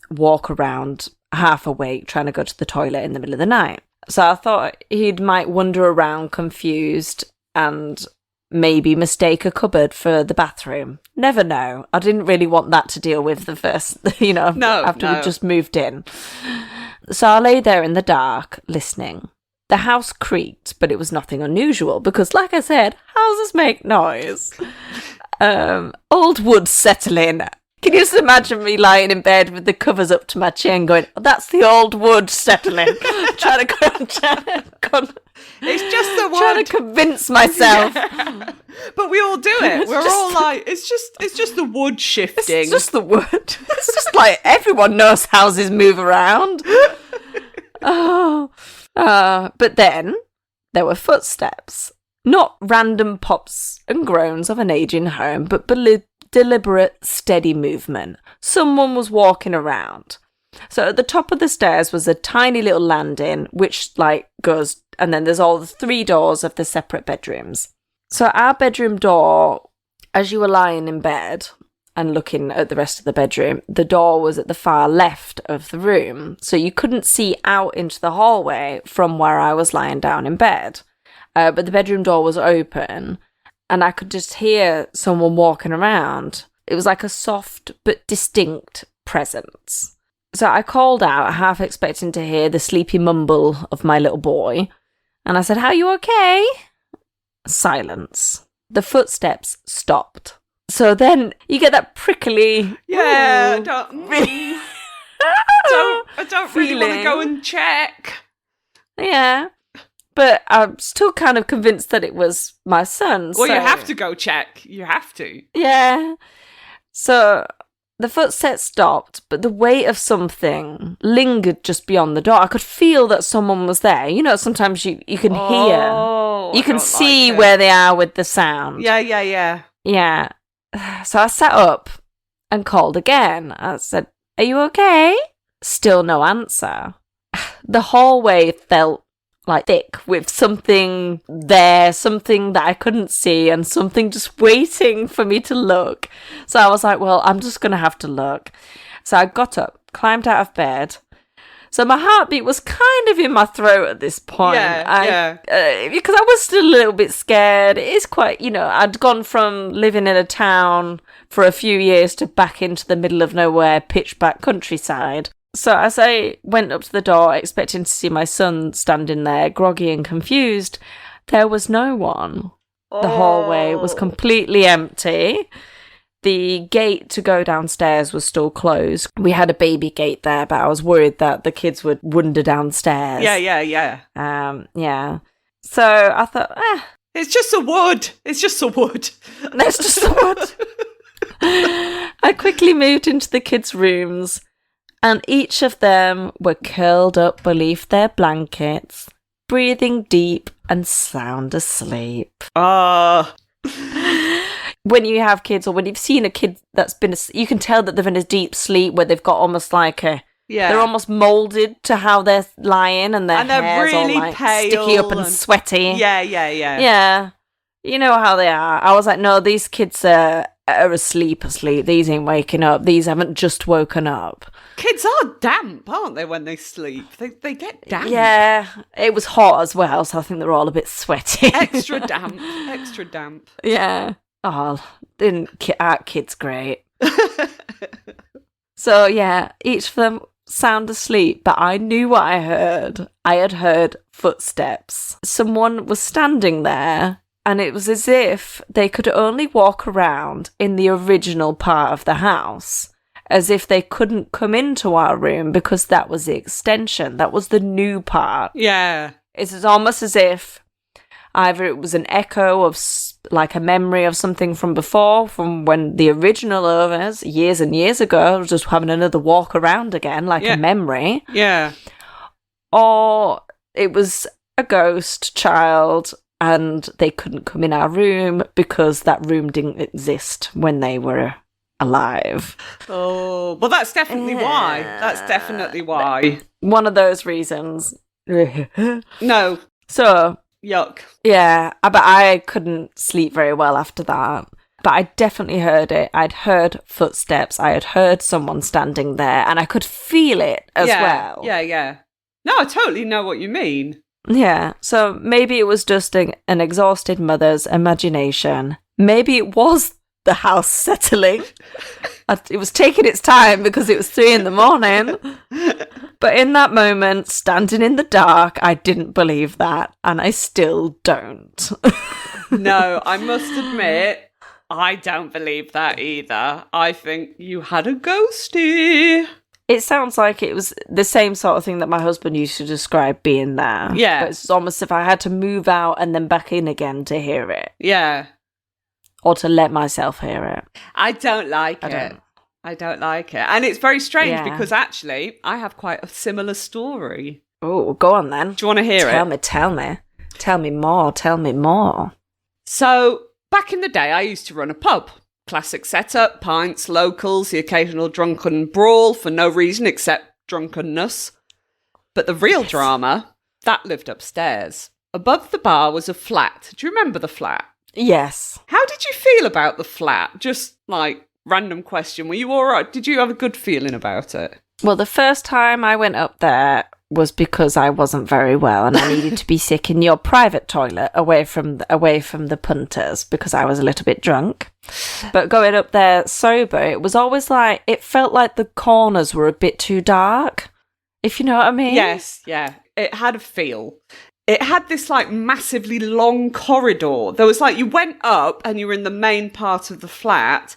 walk around half awake trying to go to the toilet in the middle of the night. So I thought he might wander around confused and maybe mistake a cupboard for the bathroom. Never know. I didn't really want that to deal with the first, after we just moved in. So I lay there in the dark, listening. The house creaked, but it was nothing unusual because, like I said, houses make noise. Old wood settling. Can you just imagine me lying in bed with the covers up to my chin going, that's the old wood settling. trying to it's just the wood. Trying to convince myself. Yeah. But we all do it. We're all it's just the wood shifting. It's just the wood. It's just everyone knows houses move around. But then there were footsteps. Not random pops and groans of an aging home, but deliberate, steady movement. Someone was walking around. So at the top of the stairs was a tiny little landing, which goes, and then there's all the 3 doors of the separate bedrooms. So our bedroom door, as you were lying in bed and looking at the rest of the bedroom, the door was at the far left of the room. So you couldn't see out into the hallway from where I was lying down in bed. But the bedroom door was open and I could just hear someone walking around. It was like a soft but distinct presence. So I called out, half expecting to hear the sleepy mumble of my little boy. And I said, "Are you okay?" Silence. The footsteps stopped. So then you get that prickly... Yeah, I don't really want to go and check. Yeah. But I'm still kind of convinced that it was my son. Well, you have to go check. You have to. Yeah. So... the footsteps stopped, but the weight of something lingered just beyond the door. I could feel that someone was there. You know, sometimes you can hear. You can see where they are with the sound. Yeah. Yeah. So I sat up and called again. I said, "Are you okay?" Still no answer. The hallway felt thick with something there, something that I couldn't see, and something just waiting for me to look. So I was like, well, I'm just going to have to look. So I got up, climbed out of bed. So my heartbeat was kind of in my throat at this point. Because I was still a little bit scared. It is quite, I'd gone from living in a town for a few years to back into the middle of nowhere, pitch black countryside. So as I went up to the door, expecting to see my son standing there, groggy and confused, there was no one. The hallway was completely empty. The gate to go downstairs was still closed. We had a baby gate there, but I was worried that the kids would wander downstairs. Yeah. Yeah. So I thought, it's just a wood. It's just a wood. It's just a wood. I quickly moved into the kids' rooms. And each of them were curled up beneath their blankets, breathing deep and sound asleep. When you have kids, or when you've seen a kid that's been, you can tell that they're in a deep sleep where they've got almost they're almost moulded to how they're lying, and their hair's really all pale, sticky up and sweaty. Yeah. Yeah, you know how they are. I was like, no, these kids are asleep. These ain't waking up. These haven't just woken up. Kids are damp, aren't they, when they sleep? They get damp. Yeah, it was hot as well, so I think they're all a bit sweaty. Extra damp. Yeah. Oh, aren't kids great? So, yeah, each of them sound asleep, but I knew what I heard. I had heard footsteps. Someone was standing there, and it was as if they could only walk around in the original part of the house. As if they couldn't come into our room because that was the extension. That was the new part. Yeah. It's almost as if either it was an echo of a memory of something from before, from when the original owners, years and years ago, was just having another walk around again, a memory. Yeah. Or it was a ghost child and they couldn't come in our room because that room didn't exist when they were alive. Oh, well, that's definitely why. That's definitely why. One of those reasons. No. So, yuck. Yeah, but I couldn't sleep very well after that. But I definitely heard it. I'd heard footsteps. I had heard someone standing there, and I could feel it as well. Yeah. No, I totally know what you mean. Yeah, so maybe it was just an exhausted mother's imagination. Maybe it was the house settling. It was taking its time because it was 3 a.m. But in that moment, standing in the dark, I didn't believe that, and I still don't. No, I must admit, I don't believe that either. I think you had a ghostie. It sounds like it was the same sort of thing that my husband used to describe being there. Yeah. But it's almost if I had to move out and then back in again to hear it. Yeah. Or to let myself hear it. I don't like it. I don't like it. And it's very strange because actually I have quite a similar story. Oh, go on then. Do you want to hear it? Tell me. Tell me more. Tell me more. So back in the day, I used to run a pub. Classic setup, pints, locals, the occasional drunken brawl for no reason except drunkenness. But the real drama, that lived upstairs. Above the bar was a flat. Do you remember the flat? Yes. How did you feel about the flat? Just like, random question. Were you all right? Did you have a good feeling about it? Well, the first time I went up there was because I wasn't very well and I needed to be sick in your private toilet away from the punters because I was a little bit drunk. But going up there sober, it was always like, it felt like the corners were a bit too dark, if you know what I mean. Yes, yeah. It had a feel. It had this like massively long corridor. There was like, you went up and you were in the main part of the flat.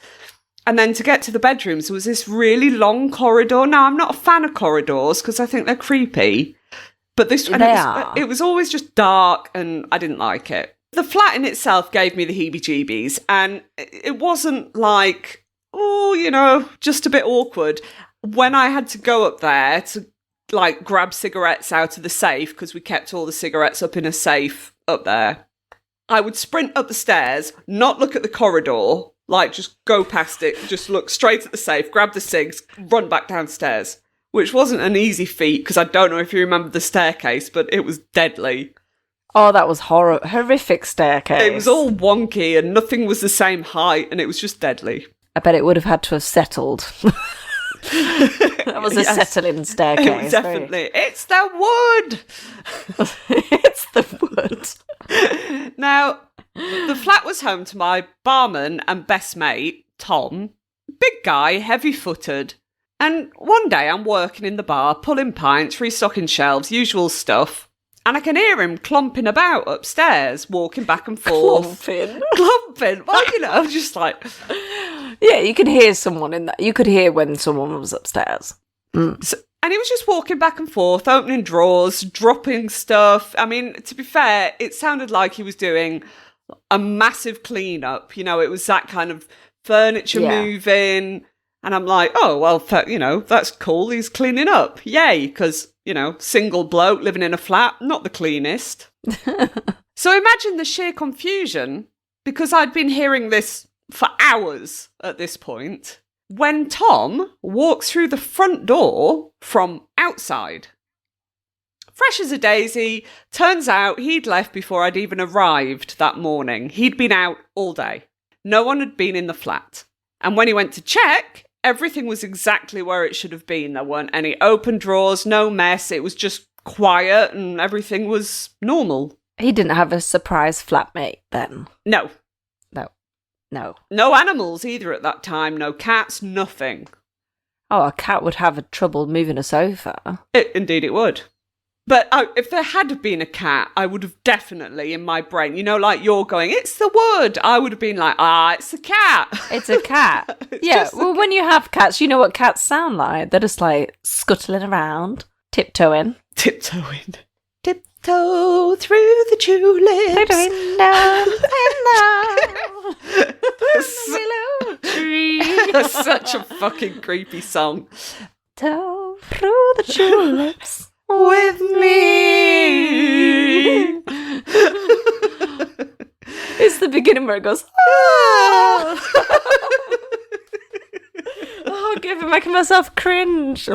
And then to get to the bedrooms, there was this really long corridor. Now, I'm not a fan of corridors because I think they're creepy. But it was always just dark and I didn't like it. The flat in itself gave me the heebie-jeebies. And it wasn't like, just a bit awkward. When I had to go up there to like grab cigarettes out of the safe, because we kept all the cigarettes up in a safe up there, I would sprint up the stairs, not look at the corridor, like, just go past it, just look straight at the safe, grab the cigs, run back downstairs. Which wasn't an easy feat, because I don't know if you remember the staircase, but it was deadly. Oh, that was horrific staircase. It was all wonky, and nothing was the same height, and it was just deadly. I bet it would have had to have settled. That was a settling staircase. It was definitely. It's the wood! It's the wood. Now, the flat was home to my barman and best mate, Tom. Big guy, heavy-footed. And one day I'm working in the bar, pulling pints, restocking shelves, usual stuff. And I can hear him clomping about upstairs, walking back and forth. Clomping? Well, just like... Yeah, you could hear someone in that. You could hear when someone was upstairs. So, and he was just walking back and forth, opening drawers, dropping stuff. I mean, to be fair, it sounded like he was doing a massive clean-up. It was that kind of furniture moving. And I'm like, oh, well, that's cool. He's cleaning up. Yay, because, single bloke living in a flat, not the cleanest. So imagine the sheer confusion, because I'd been hearing this for hours at this point, when Tom walks through the front door from outside. Fresh as a daisy, turns out he'd left before I'd even arrived that morning. He'd been out all day. No one had been in the flat. And when he went to check, everything was exactly where it should have been. There weren't any open drawers, no mess. It was just quiet and everything was normal. He didn't have a surprise flatmate then? No. No. No animals either at that time. No cats, nothing. Oh, a cat would have trouble moving a sofa. Indeed it would. But if there had been a cat, I would have definitely, in my brain, like you're going, it's the wood. I would have been like, it's a cat. It's a cat. Yeah, well, when you have cats, you know what cats sound like. They're just like scuttling around, tiptoeing. Tiptoeing. Tiptoe through the tulips. Tiptoeing down the tree. That's such a fucking creepy song. Tiptoe through the tulips. With me. It's the beginning where it goes, oh, making myself cringe.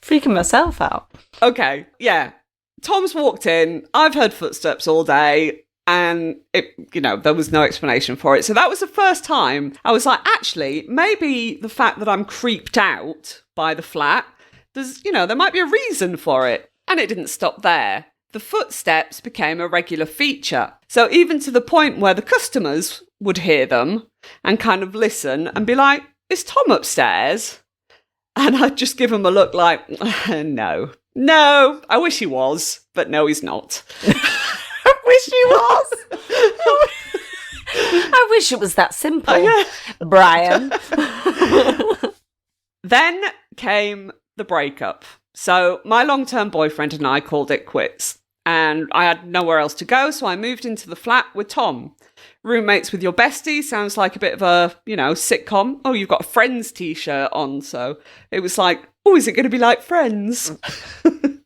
Freaking myself out. Okay, yeah. Tom's walked in. I've heard footsteps all day. And there was no explanation for it. So that was the first time I was like, actually, maybe the fact that I'm creeped out by the flat, there might be a reason for it. And it didn't stop there. The footsteps became a regular feature. So even to the point where the customers would hear them and kind of listen and be like, is Tom upstairs? And I'd just give him a look like, no, I wish he was, but no, he's not. I wish he was. I wish it was that simple, Brian. Then came the breakup. So my long-term boyfriend and I called it quits. And I had nowhere else to go, so I moved into the flat with Tom. Roommates with your bestie sounds like a bit of a, sitcom. Oh, you've got a Friends t-shirt on, so it was like, oh, is it going to be like Friends? And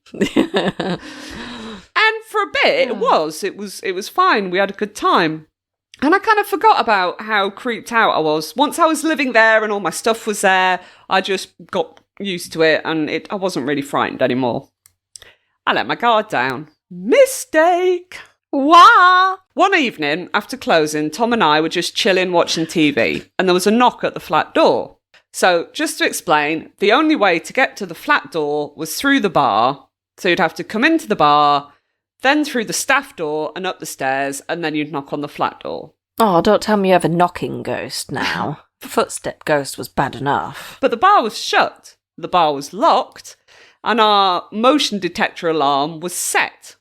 for a bit, it was fine. We had a good time. And I kind of forgot about how creeped out I was. Once I was living there and all my stuff was there, I just got used to it and I wasn't really frightened anymore. I let my guard down. Mistake! Wah! One evening, after closing, Tom and I were just chilling watching TV, and there was a knock at the flat door. So, just to explain, the only way to get to the flat door was through the bar. So you'd have to come into the bar, then through the staff door and up the stairs, and then you'd knock on the flat door. Oh, don't tell me you have a knocking ghost now. The footstep ghost was bad enough. But the bar was shut, the bar was locked, and our motion detector alarm was set.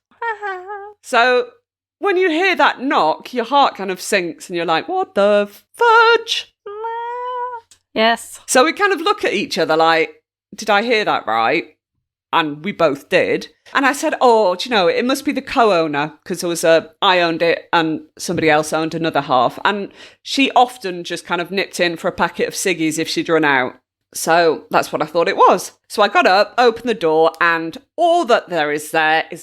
So when you hear that knock, your heart kind of sinks and you're like, what the fudge? Yes. So we kind of look at each other like, did I hear that right? And we both did. And I said, oh, do you know, it must be the co-owner, because I owned it and somebody else owned another half. And she often just kind of nipped in for a packet of ciggies if she'd run out. So that's what I thought it was. So I got up, opened the door, and all that there is that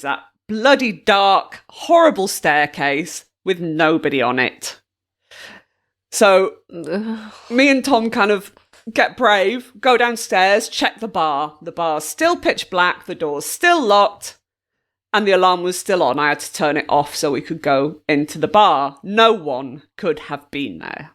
bloody dark, horrible staircase with nobody on it. So me and Tom kind of get brave, go downstairs, check the bar. The bar's still pitch black, the door's still locked, and the alarm was still on. I had to turn it off so we could go into the bar. No one could have been there.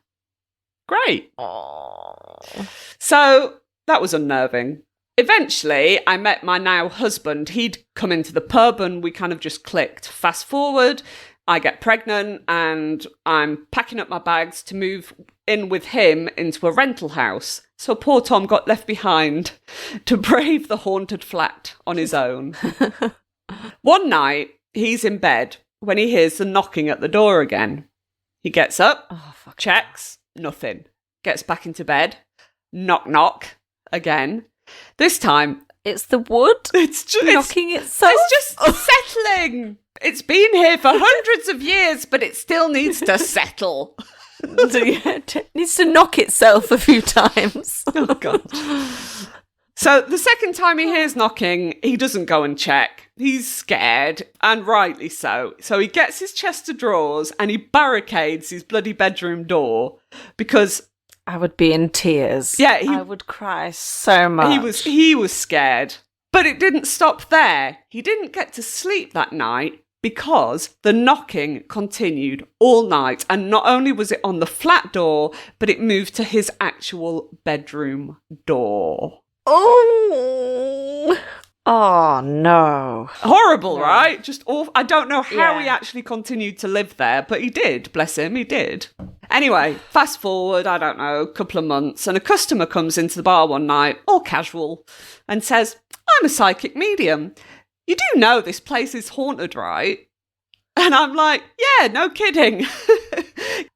Great. Aww. So that was unnerving. Eventually, I met my now husband. He'd come into the pub and we kind of just clicked. Fast forward, I get pregnant and I'm packing up my bags to move in with him into a rental house. So poor Tom got left behind to brave the haunted flat on his own. One night, he's in bed when he hears the knocking at the door again. He gets up, checks, nothing. Gets back into bed, knock, knock, again. This time, it's the wood. It's just knocking itself. It's just settling. It's been here for hundreds of years, but it still needs to settle. It needs to knock itself a few times. Oh, God. So the second time he hears knocking, he doesn't go and check. He's scared, and rightly so. So he gets his chest of drawers and he barricades his bloody bedroom door because I would be in tears. Yeah, I would cry so much. He was scared. But it didn't stop there. He didn't get to sleep that night because the knocking continued all night. And not only was it on the flat door, but it moved to his actual bedroom door. Oh, no. Horrible, right? Just awful. I don't know how he actually continued to live there, but he did. Bless him, he did. Anyway, fast forward, I don't know, a couple of months, and a customer comes into the bar one night, all casual, and says, I'm a psychic medium. You do know this place is haunted, right? And I'm like, yeah, no kidding.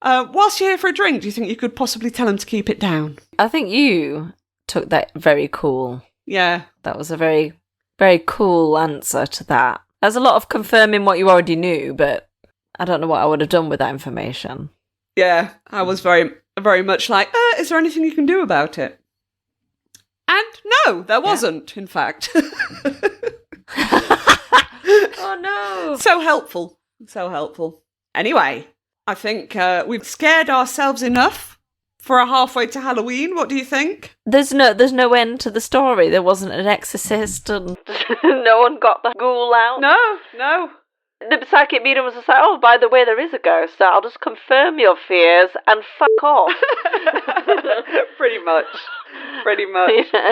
Whilst you're here for a drink, do you think you could possibly tell him to keep it down? I think you took that very cool. Yeah. That was a very, very cool answer to that. There's a lot of confirming what you already knew, but I don't know what I would have done with that information. Yeah, I was very, very much like, is there anything you can do about it? And no, there wasn't, in fact. Oh, no. So helpful. So helpful. Anyway, I think we've scared ourselves enough for a halfway to Halloween. What do you think? There's no end to the story. There wasn't an exorcist and no one got the ghoul out. No. The psychic medium was just like, oh, by the way, there is a ghost, so I'll just confirm your fears and fuck off. Pretty much. Yeah.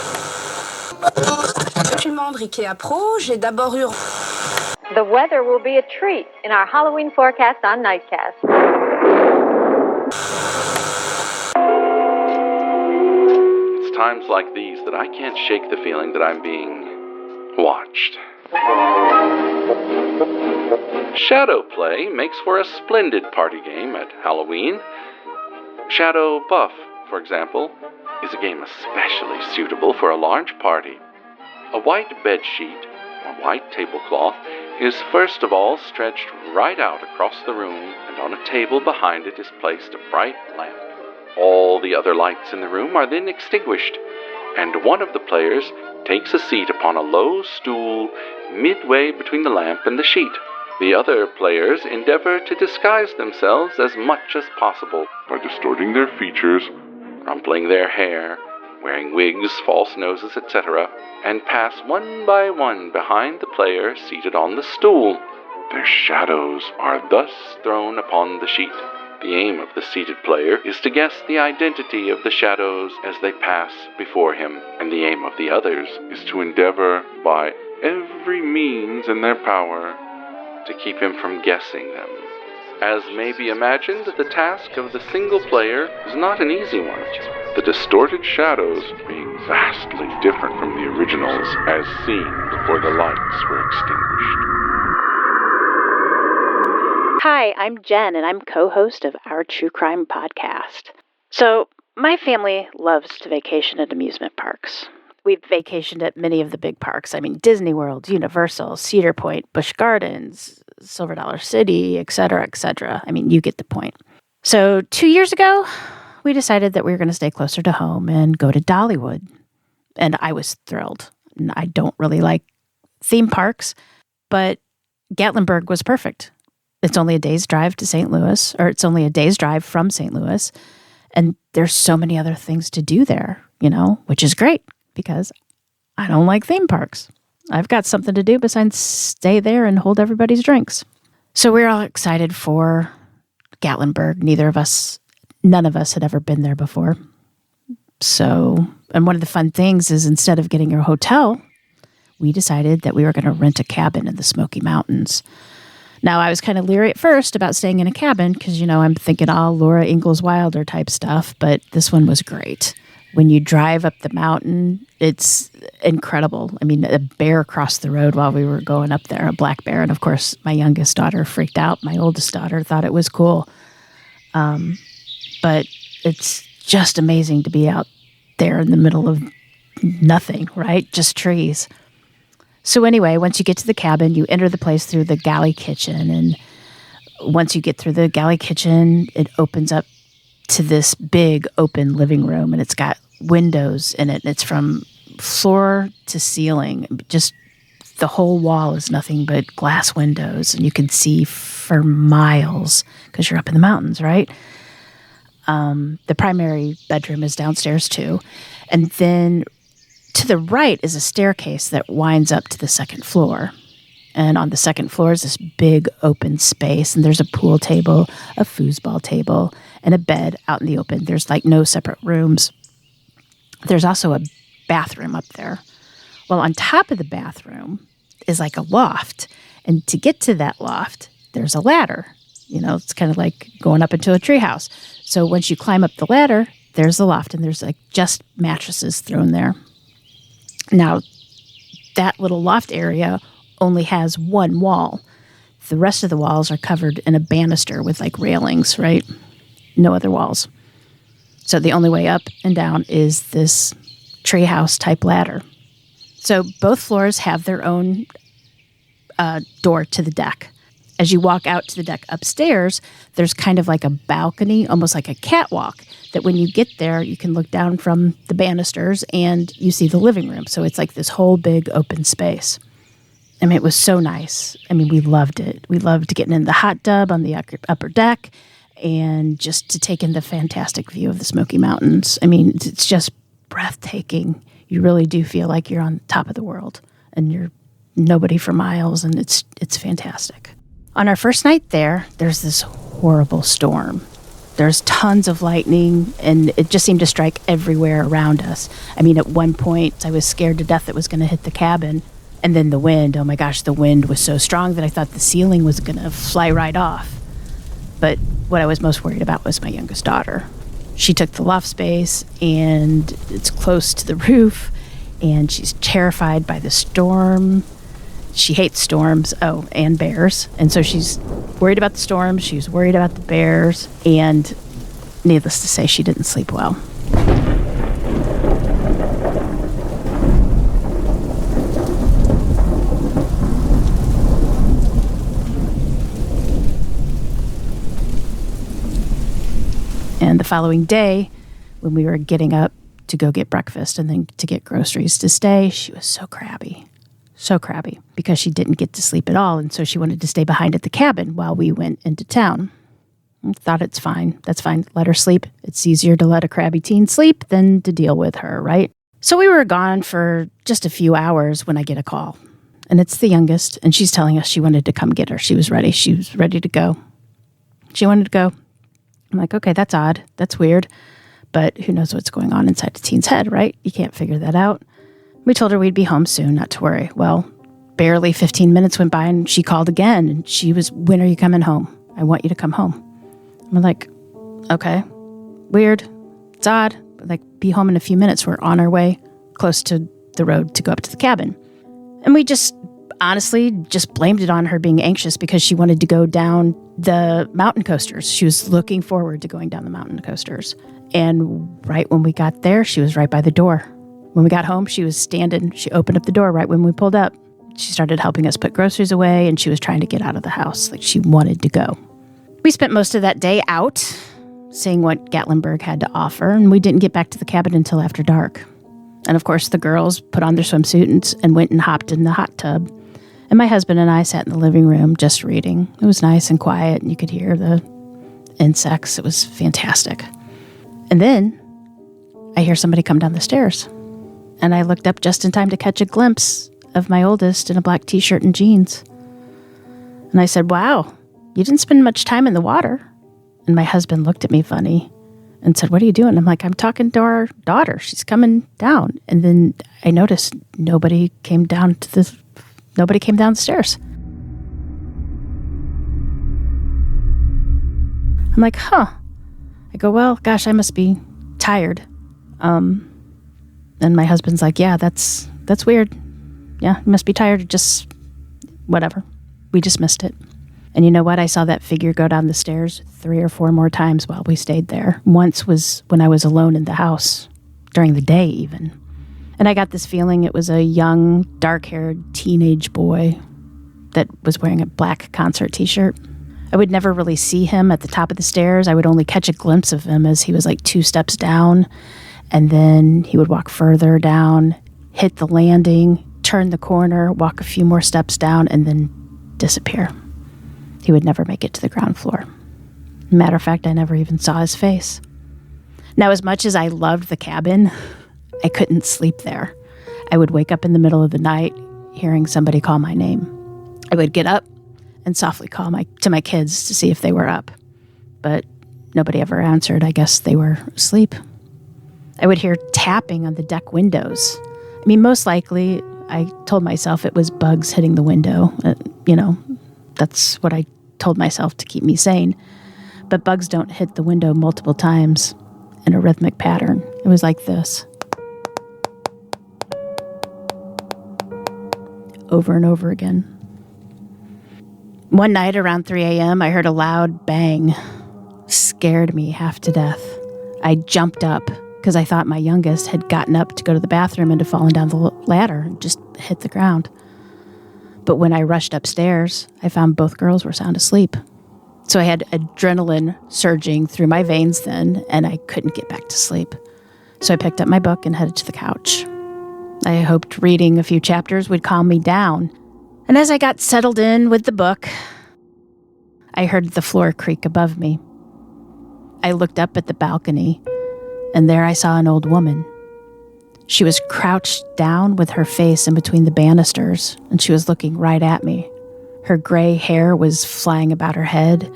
The weather will be a treat in our Halloween forecast on Nightcast. It's times like these that I can't shake the feeling that I'm being watched. Shadow play makes for a splendid party game at Halloween. Shadow Buff, for example, is a game especially suitable for a large party. A white bed sheet, or white tablecloth, is first of all stretched right out across the room, and on a table behind it is placed a bright lamp. All the other lights in the room are then extinguished, and one of the players takes a seat upon a low stool midway between the lamp and the sheet. The other players endeavor to disguise themselves as much as possible by distorting their features, rumpling their hair, wearing wigs, false noses, etc., and pass one by one behind the player seated on the stool. Their shadows are thus thrown upon the sheet. The aim of the seated player is to guess the identity of the shadows as they pass before him, and the aim of the others is to endeavor by every means in their power to keep him from guessing them. As may be imagined, the task of the single player is not an easy one, the distorted shadows being vastly different from the originals as seen before the lights were extinguished. Hi, I'm Jen, and I'm co-host of our true crime podcast. So, my family loves to vacation at amusement parks. We've vacationed at many of the big parks. I mean, Disney World, Universal, Cedar Point, Busch Gardens, Silver Dollar City, etc., etc. I mean, you get the point. So 2 years ago, we decided that we were going to stay closer to home and go to Dollywood. And I was thrilled. I don't really like theme parks, but Gatlinburg was perfect. It's only a day's drive to St. Louis, or it's only a day's drive from St. Louis. And there's so many other things to do there, which is great because I don't like theme parks. I've got something to do besides stay there and hold everybody's drinks. So we're all excited for Gatlinburg. None of us had ever been there before. So, and one of the fun things is instead of getting a hotel, we decided that we were going to rent a cabin in the Smoky Mountains. Now, I was kind of leery at first about staying in a cabin because, I'm thinking all Laura Ingalls Wilder type stuff, but this one was great. When you drive up the mountain, it's incredible. I mean, a bear crossed the road while we were going up there, a black bear. And of course, my youngest daughter freaked out. My oldest daughter thought it was cool. But it's just amazing to be out there in the middle of nothing, right? Just trees. So anyway, once you get to the cabin, you enter the place through the galley kitchen. And once you get through the galley kitchen, it opens up to this big open living room, and it's got windows in it. And it's from floor to ceiling. Just the whole wall is nothing but glass windows, and you can see for miles because you're up in the mountains, right? The primary bedroom is downstairs too. And then to the right is a staircase that winds up to the second floor. And on the second floor is this big open space, and there's a pool table, a foosball table, and a bed out in the open. There's no separate rooms. There's also a bathroom up there. Well, on top of the bathroom is a loft. And to get to that loft, there's a ladder. It's kind of like going up into a treehouse. So once you climb up the ladder, there's the loft, and there's just mattresses thrown there. Now, that little loft area only has one wall. The rest of the walls are covered in a banister with railings, right? No other walls. So the only way up and down is this treehouse type ladder. So both floors have their own door to the deck. As you walk out to the deck upstairs, there's kind of a balcony, almost like a catwalk, that when you get there, you can look down from the banisters and you see the living room. So it's this whole big open space. I mean, it was so nice. I mean, we loved it. We loved getting in the hot tub on the upper deck and just to take in the fantastic view of the Smoky Mountains. I mean, it's just breathtaking. You really do feel like you're on top of the world and you're nobody for miles, and it's fantastic. On our first night there's this horrible storm. There's tons of lightning, and it just seemed to strike everywhere around us. I mean, at one point, I was scared to death it was going to hit the cabin. And then the wind, oh my gosh, the wind was so strong that I thought the ceiling was going to fly right off. But what I was most worried about was my youngest daughter. She took the loft space, and it's close to the roof, and she's terrified by the storm. She hates storms, and bears. And so she's worried about the storm, she's worried about the bears, and needless to say, she didn't sleep well. And the following day, when we were getting up to go get breakfast and then to get groceries to stay, she was so crabby. so crabby because she didn't get to sleep at all. And so she wanted to stay behind at the cabin while we went into town. I thought it's fine. That's fine. Let her sleep. It's easier to let a crabby teen sleep than to deal with her, right? So we were gone for just a few hours when I get a call. And it's the youngest, and she's telling us she wanted to come get her. She was ready. She was ready to go. She wanted to go. I'm like, okay, that's odd. That's weird. But who knows what's going on inside the teen's head, right? You can't figure that out. We told her we'd be home soon, not to worry. Well, barely 15 minutes went by, and she called again. And she was, when are you coming home? I want you to come home. I'm like, okay, weird. It's odd. Like, be home in a few minutes. We're on our way close to the road to go up to the cabin. And we just honestly just blamed it on her being anxious because she wanted to go down the mountain coasters. She was looking forward to going down the mountain coasters. And right when we got there, she was right by the door. When we got home, she was standing. She opened up the door right when we pulled up. She started helping us put groceries away, and she was trying to get out of the house. Like, she wanted to go. We spent most of that day out, seeing what Gatlinburg had to offer, and we didn't get back to the cabin until after dark. And of course, the girls put on their swimsuits and went and hopped in the hot tub. And my husband and I sat in the living room just reading. It was nice and quiet, and you could hear the insects. It was fantastic. And then I hear somebody come down the stairs. And I looked up just in time to catch a glimpse of my oldest in a black t-shirt and jeans. And I said, wow, you didn't spend much time in the water. And my husband looked at me funny and said, what are you doing? I'm like, I'm talking to our daughter. She's coming down. And then I noticed nobody came down the stairs. I'm like, huh. I go, well, gosh, I must be tired. And my husband's like, yeah, that's weird. Yeah, you must be tired. Just whatever. We just missed it. And you know what? I saw that figure go down the stairs 3 or 4 more times while we stayed there. Once was when I was alone in the house, during the day even. And I got this feeling it was a young, dark-haired teenage boy that was wearing a black concert t-shirt. I would never really see him at the top of the stairs. I would only catch a glimpse of him as he was like 2 steps down. And then he would walk further down, hit the landing, turn the corner, walk a few more steps down, and then disappear. He would never make it to the ground floor. Matter of fact, I never even saw his face. Now, as much as I loved the cabin, I couldn't sleep there. I would wake up in the middle of the night hearing somebody call my name. I would get up and softly call to my kids to see if they were up. But nobody ever answered. I guess they were asleep. I would hear tapping on the deck windows. I mean, most likely, I told myself it was bugs hitting the window. That's what I told myself to keep me sane. But bugs don't hit the window multiple times in a rhythmic pattern. It was like this. Over and over again. One night around 3 a.m., I heard a loud bang. Scared me half to death. I jumped up because I thought my youngest had gotten up to go to the bathroom and had fallen down the ladder and just hit the ground. But when I rushed upstairs, I found both girls were sound asleep. So I had adrenaline surging through my veins then, and I couldn't get back to sleep. So I picked up my book and headed to the couch. I hoped reading a few chapters would calm me down. And as I got settled in with the book, I heard the floor creak above me. I looked up at the balcony, and there I saw an old woman. She was crouched down with her face in between the banisters, and she was looking right at me. Her gray hair was flying about her head,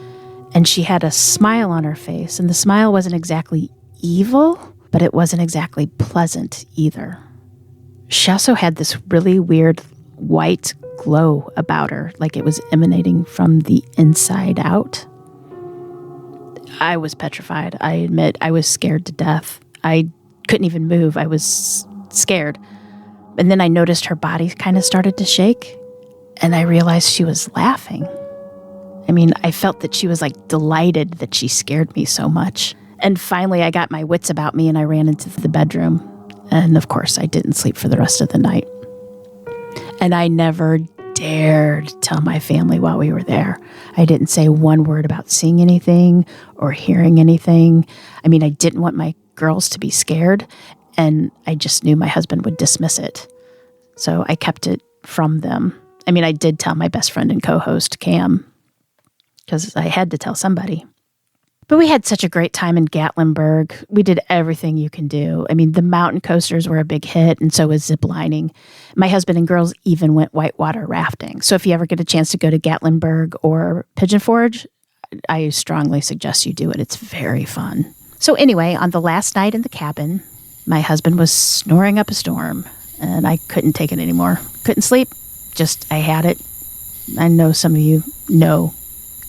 and she had a smile on her face, and the smile wasn't exactly evil, but it wasn't exactly pleasant either. She also had this really weird white glow about her, like it was emanating from the inside out. I was petrified. I admit I was scared to death. I couldn't even move. I was scared. And then I noticed her body kind of started to shake, and I realized she was laughing. I mean, I felt that she was like delighted that she scared me so much. And finally, I got my wits about me and I ran into the bedroom. And of course, I didn't sleep for the rest of the night. And I never dared tell my family while we were there. I didn't say one word about seeing anything or hearing anything. I mean, I didn't want my girls to be scared, and I just knew my husband would dismiss it. So I kept it from them. I mean, I did tell my best friend and co-host, Cam, because I had to tell somebody. But we had such a great time in Gatlinburg. We did everything you can do. I mean, the mountain coasters were a big hit, and so was zip lining. My husband and girls even went whitewater rafting. So if you ever get a chance to go to Gatlinburg or Pigeon Forge, I strongly suggest you do it. It's very fun. So anyway, on the last night in the cabin, my husband was snoring up a storm, and I couldn't take it anymore. Couldn't sleep. I had it. I know some of you know.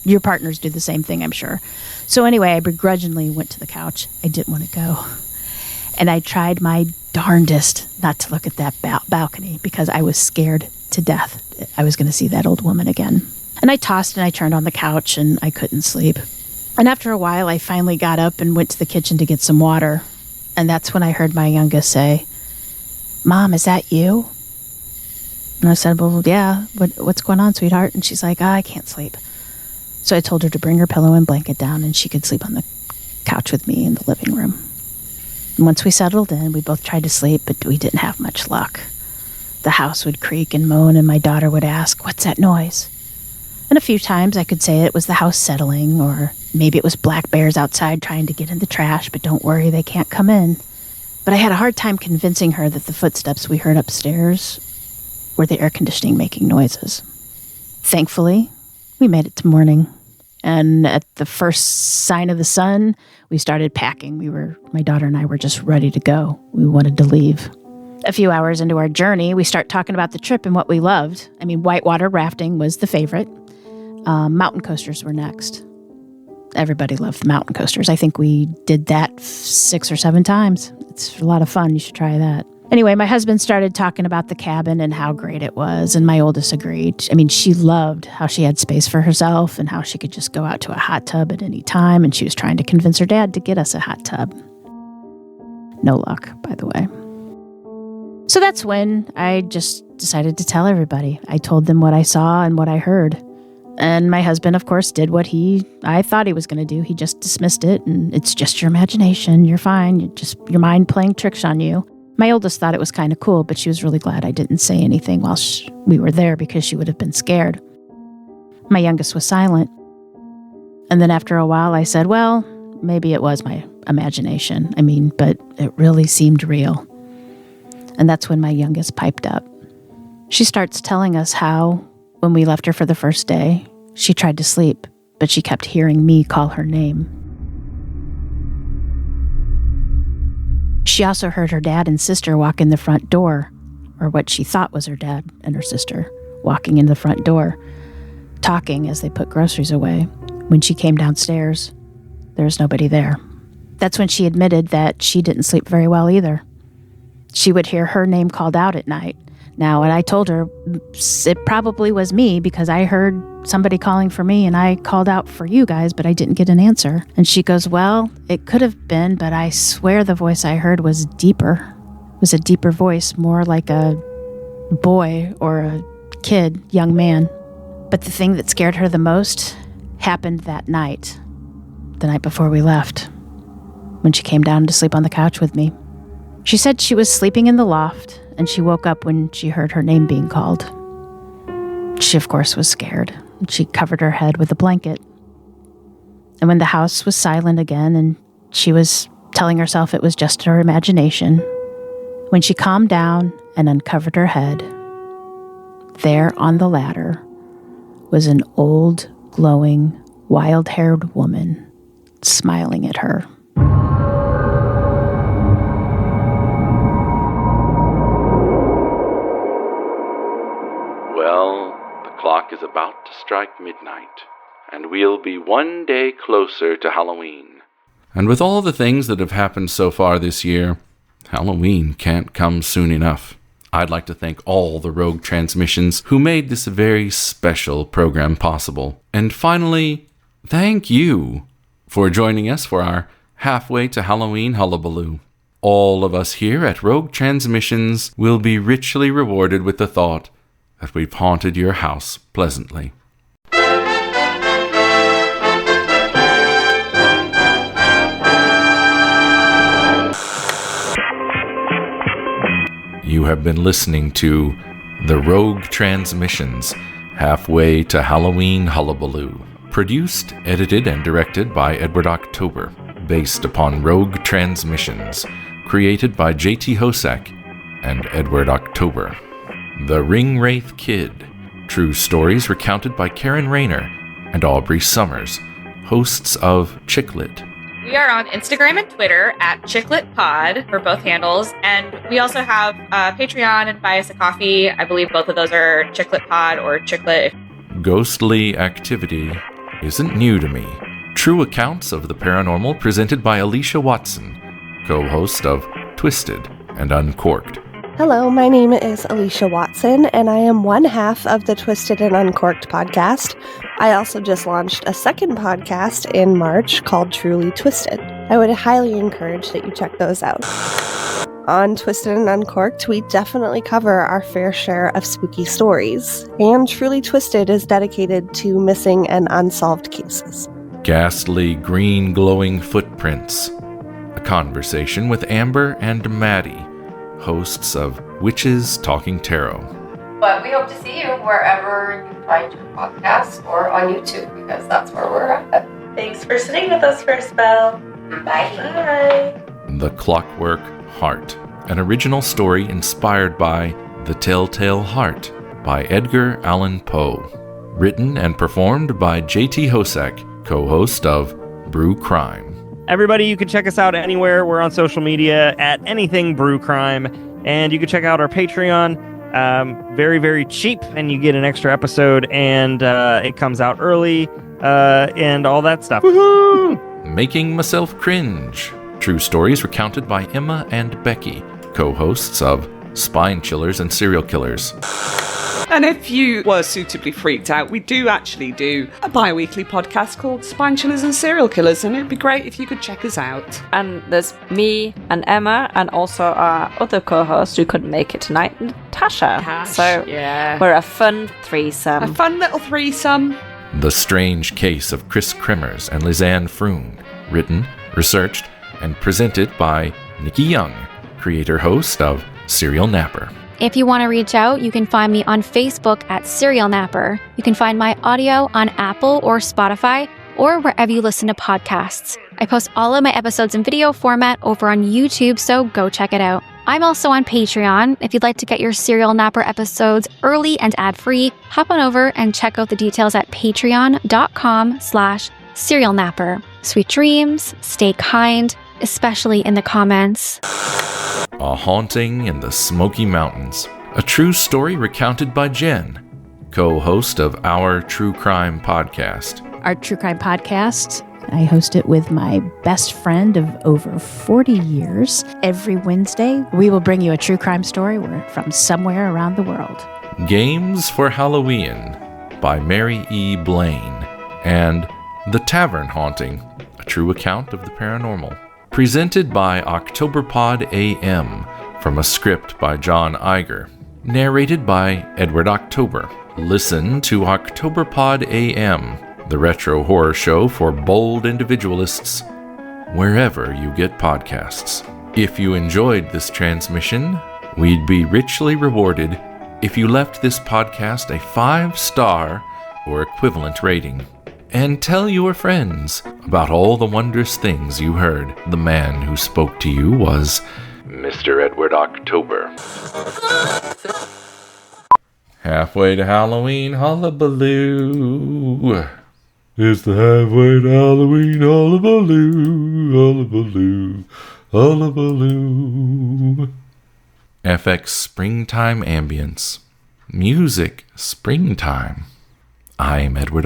Your partners do the same thing, I'm sure. So anyway, I begrudgingly went to the couch. I didn't want to go. And I tried my darndest not to look at that balcony because I was scared to death I was going to see that old woman again. And I tossed and I turned on the couch and I couldn't sleep. And after a while, I finally got up and went to the kitchen to get some water. And that's when I heard my youngest say, "Mom, is that you?" And I said, "Well, yeah, what's going on, sweetheart?" And she's like, "I can't sleep." So I told her to bring her pillow and blanket down and she could sleep on the couch with me in the living room. And once we settled in, we both tried to sleep, but we didn't have much luck. The house would creak and moan and my daughter would ask, "What's that noise?" And a few times I could say it was the house settling, or maybe it was black bears outside trying to get in the trash, but don't worry, they can't come in. But I had a hard time convincing her that the footsteps we heard upstairs were the air conditioning making noises. Thankfully, we made it to morning. And at the first sign of the sun, we started packing. My daughter and I were just ready to go. We wanted to leave. A few hours into our journey, we start talking about the trip and what we loved. I mean, whitewater rafting was the favorite. Mountain coasters were next. Everybody loved mountain coasters. I think we did that 6 or 7 times. It's a lot of fun. You should try that. Anyway, my husband started talking about the cabin and how great it was, and my oldest agreed. I mean, she loved how she had space for herself and how she could just go out to a hot tub at any time, and she was trying to convince her dad to get us a hot tub. No luck, by the way. So that's when I just decided to tell everybody. I told them what I saw and what I heard. And my husband, of course, did what I thought he was going to do. He just dismissed it, and it's just your imagination. You're fine. You're just your mind playing tricks on you. My oldest thought it was kind of cool, but she was really glad I didn't say anything while we were there because she would have been scared. My youngest was silent. And then after a while, I said, well, maybe it was my imagination. But it really seemed real. And that's when my youngest piped up. She starts telling us how, when we left her for the first day, she tried to sleep, but she kept hearing me call her name. She also heard her dad and sister walk in the front door, or what she thought was her dad and her sister, walking in the front door, talking as they put groceries away. When she came downstairs, there was nobody there. That's when she admitted that she didn't sleep very well either. She would hear her name called out at night. Now, and I told her it probably was me because I heard somebody calling for me and I called out for you guys, but I didn't get an answer. And she goes, well, it could have been, but I swear the voice I heard was deeper. It was a deeper voice, more like a boy or a kid, young man. But the thing that scared her the most happened that night, the night before we left, when she came down to sleep on the couch with me. She said she was sleeping in the loft, and she woke up when she heard her name being called. She, of course, was scared. She covered her head with a blanket. And when the house was silent again, and she was telling herself it was just her imagination, when she calmed down and uncovered her head, there on the ladder was an old, glowing, wild-haired woman smiling at her. Well, the clock is about to strike midnight, and we'll be one day closer to Halloween. And with all the things that have happened so far this year, Halloween can't come soon enough. I'd like to thank all the Rogue Transmissions who made this very special program possible. And finally, thank you for joining us for our Halfway to Halloween Hullabaloo. All of us here at Rogue Transmissions will be richly rewarded with the thought that we've haunted your house pleasantly. You have been listening to The Rogue Transmissions, Halfway to Halloween Hullabaloo. Produced, edited, and directed by Edward October. Based upon Rogue Transmissions. Created by J.T. Hosack and Edward October. The Ring Wraith Kid. True stories recounted by Karen Rayner and Aubrey Summers, hosts of Chicklet. We are on Instagram and Twitter at ChickletPod for both handles, and we also have Patreon and Buy Us a Coffee. I believe both of those are ChickletPod or Chicklet. Ghostly activity isn't new to me. True accounts of the paranormal presented by Alicia Watson, co-host of Twisted and Uncorked. Hello, my name is Alicia Watson, and I am one half of the Twisted and Uncorked podcast. I also just launched a second podcast in March called Truly Twisted. I would highly encourage that you check those out. On Twisted and Uncorked, we definitely cover our fair share of spooky stories, and Truly Twisted is dedicated to missing and unsolved cases. Ghastly green glowing footprints. A conversation with Amber and Maddie, hosts of Witches Talking Tarot. But we hope to see you wherever you find your podcast or on YouTube, because that's where we're at. Thanks for sitting with us for a spell. Bye. Bye. The Clockwork Heart, an original story inspired by The Telltale Heart by Edgar Allan Poe. Written and performed by J.T. Hosack, co-host of Brew Crime. Everybody, you can check us out anywhere. We're on social media at anything Brew Crime, and you can check out our Patreon. Very, very cheap, and you get an extra episode, and it comes out early, and all that stuff. Woohoo! Making Myself Cringe. True stories recounted by Emma and Becky, co-hosts of Spine Chillers and Serial Killers. And if you were suitably freaked out, we do actually do a bi-weekly podcast called Spine Chillers and Serial Killers, and it'd be great if you could check us out. And there's me and Emma, and also our other co-host who couldn't make it tonight, Natasha. So we're a fun threesome. A fun little threesome. The Strange Case of Chris Krimmers and Lisanne Froon. Written, researched, and presented by Nikki Young, creator-host of Serial Napper. If you want to reach out, you can find me on Facebook at Serial Napper. You can find my audio on Apple or Spotify or wherever you listen to podcasts. I post all of my episodes in video format over on YouTube, so go check it out. I'm also on Patreon. If you'd like to get your Serial Napper episodes early and ad-free, hop on over and check out the details at patreon.com/Serial Napper. Sweet dreams, stay kind, especially in the comments. A Haunting in the Smoky Mountains. A true story recounted by Jen, co-host of Our True Crime Podcast. Our True Crime Podcast, I host it with my best friend of over 40 years. Every Wednesday, we will bring you a true crime story from somewhere around the world. Games for Halloween by Mary E. Blaine. And The Tavern Haunting, a true account of the paranormal. Presented by OctoberPod AM, from a script by John Iger. Narrated by Edward October. Listen to OctoberPod AM, the retro horror show for bold individualists, wherever you get podcasts. If you enjoyed this transmission, we'd be richly rewarded if you left this podcast a 5-star or equivalent rating. And tell your friends about all the wondrous things you heard. The man who spoke to you was Mr. Edward October. Halfway to Halloween Hullabaloo. It's the halfway to Halloween Hullabaloo, Hullabaloo, Hullabaloo. FX Springtime Ambience. Music Springtime. I'm Edward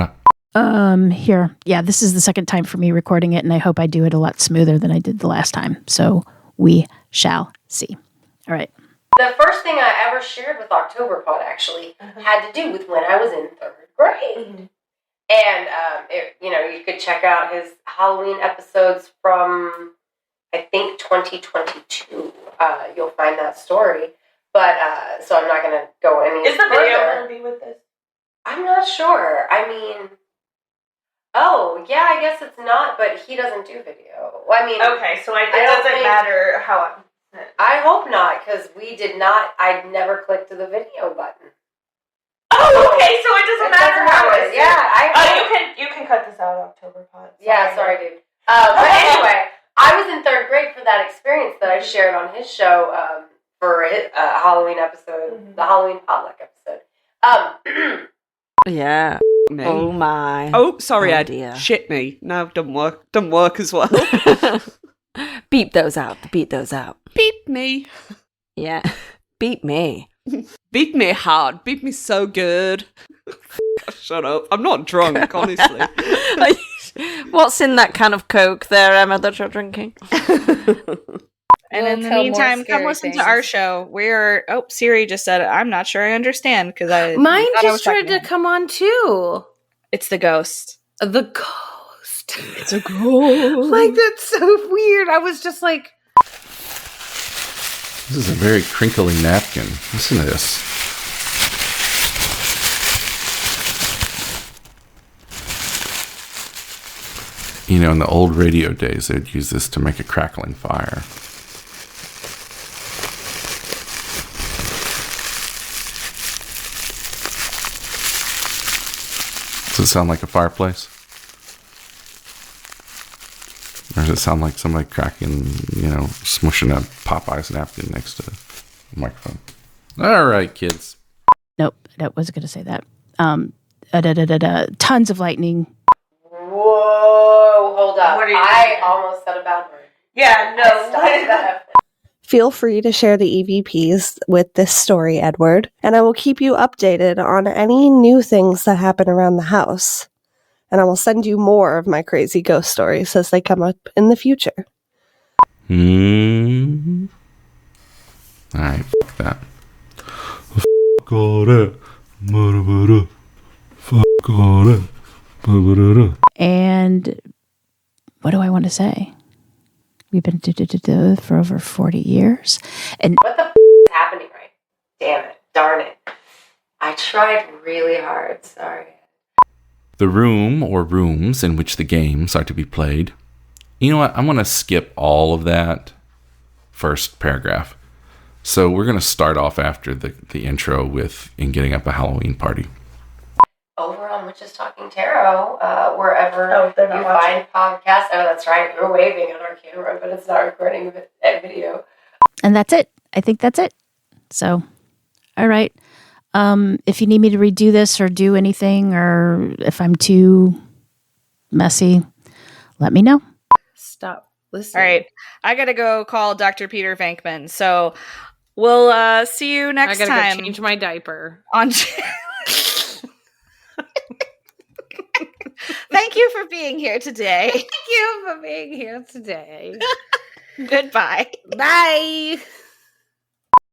Here. Yeah, this is the second time for me recording it, and I hope I do it a lot smoother than I did the last time. So we shall see. All right. The first thing I ever shared with OctoberPod actually had to do with when I was in 3rd grade. And, you could check out his Halloween episodes from, I think, 2022. You'll find that story. But, so I'm not going to go any Is the further. video going to be with this? I'm not sure. I mean... Oh, yeah, I guess it's not, but he doesn't do video. Well, I mean... Okay, so it doesn't matter how I hope not, because we did not. I never clicked to the video button. Oh, okay, so it doesn't matter how it is. Yeah, you can cut this out, October Pod. Yeah, sorry, dude. But anyway, I was in 3rd grade for that experience that I shared on his show for his Halloween episode, the Halloween potluck episode. Yeah. Me. Oh my. Oh, sorry, Ed. Dear. Shit me. No, doesn't work. Doesn't work as well. Beep those out. Beep those out. Beep me. Yeah. Beep me. Beat me hard. Beat me so good. Shut up. I'm not drunk, honestly. What's in that can of Coke there, Emma, that you're drinking? And in the meantime, come listen to our show. We're Siri just said it. I'm not sure I understand because mine just tried to come on too. It's the ghost. The ghost. It's a ghost. Like, that's so weird. I was just like, this is a very crinkly napkin. Listen to this. You know, in the old radio days, they'd use this to make a crackling fire. Does it sound like a fireplace? Or does it sound like somebody cracking, smushing a Popeye's napkin next to the microphone? All right, kids. Nope, I wasn't going to say that. Tons of lightning. Whoa, hold up. What are you I doing? almost said a bad word. Yeah, no. Stop that. Feel free to share the EVPs with this story, Edward, and I will keep you updated on any new things that happen around the house. And I will send you more of my crazy ghost stories as they come up in the future. Alright, fuck that. Fuck all that. Fuck all that. And what do I want to say? We've been for over 40 years. And what the is happening right? Damn it. Darn it. I tried really hard. Sorry. The room or rooms in which the games are to be played. You know what? I'm going to skip all of that first paragraph. So we're going to start off after the intro with In Getting Up a Halloween Party. Over on Witches Talking Tarot, wherever they're not you watching. find podcasts. Oh, that's right. We're waving at our camera, but it's not recording a video. And that's it. I think that's it. So, all right. If you need me to redo this or do anything, or if I'm too messy, let me know. stop listening. All right. I got to go call Dr. Peter Venkman. So we'll see you next time. I gotta go change my diaper. On Thank you for being here today. Thank you for being here today. Goodbye. Bye.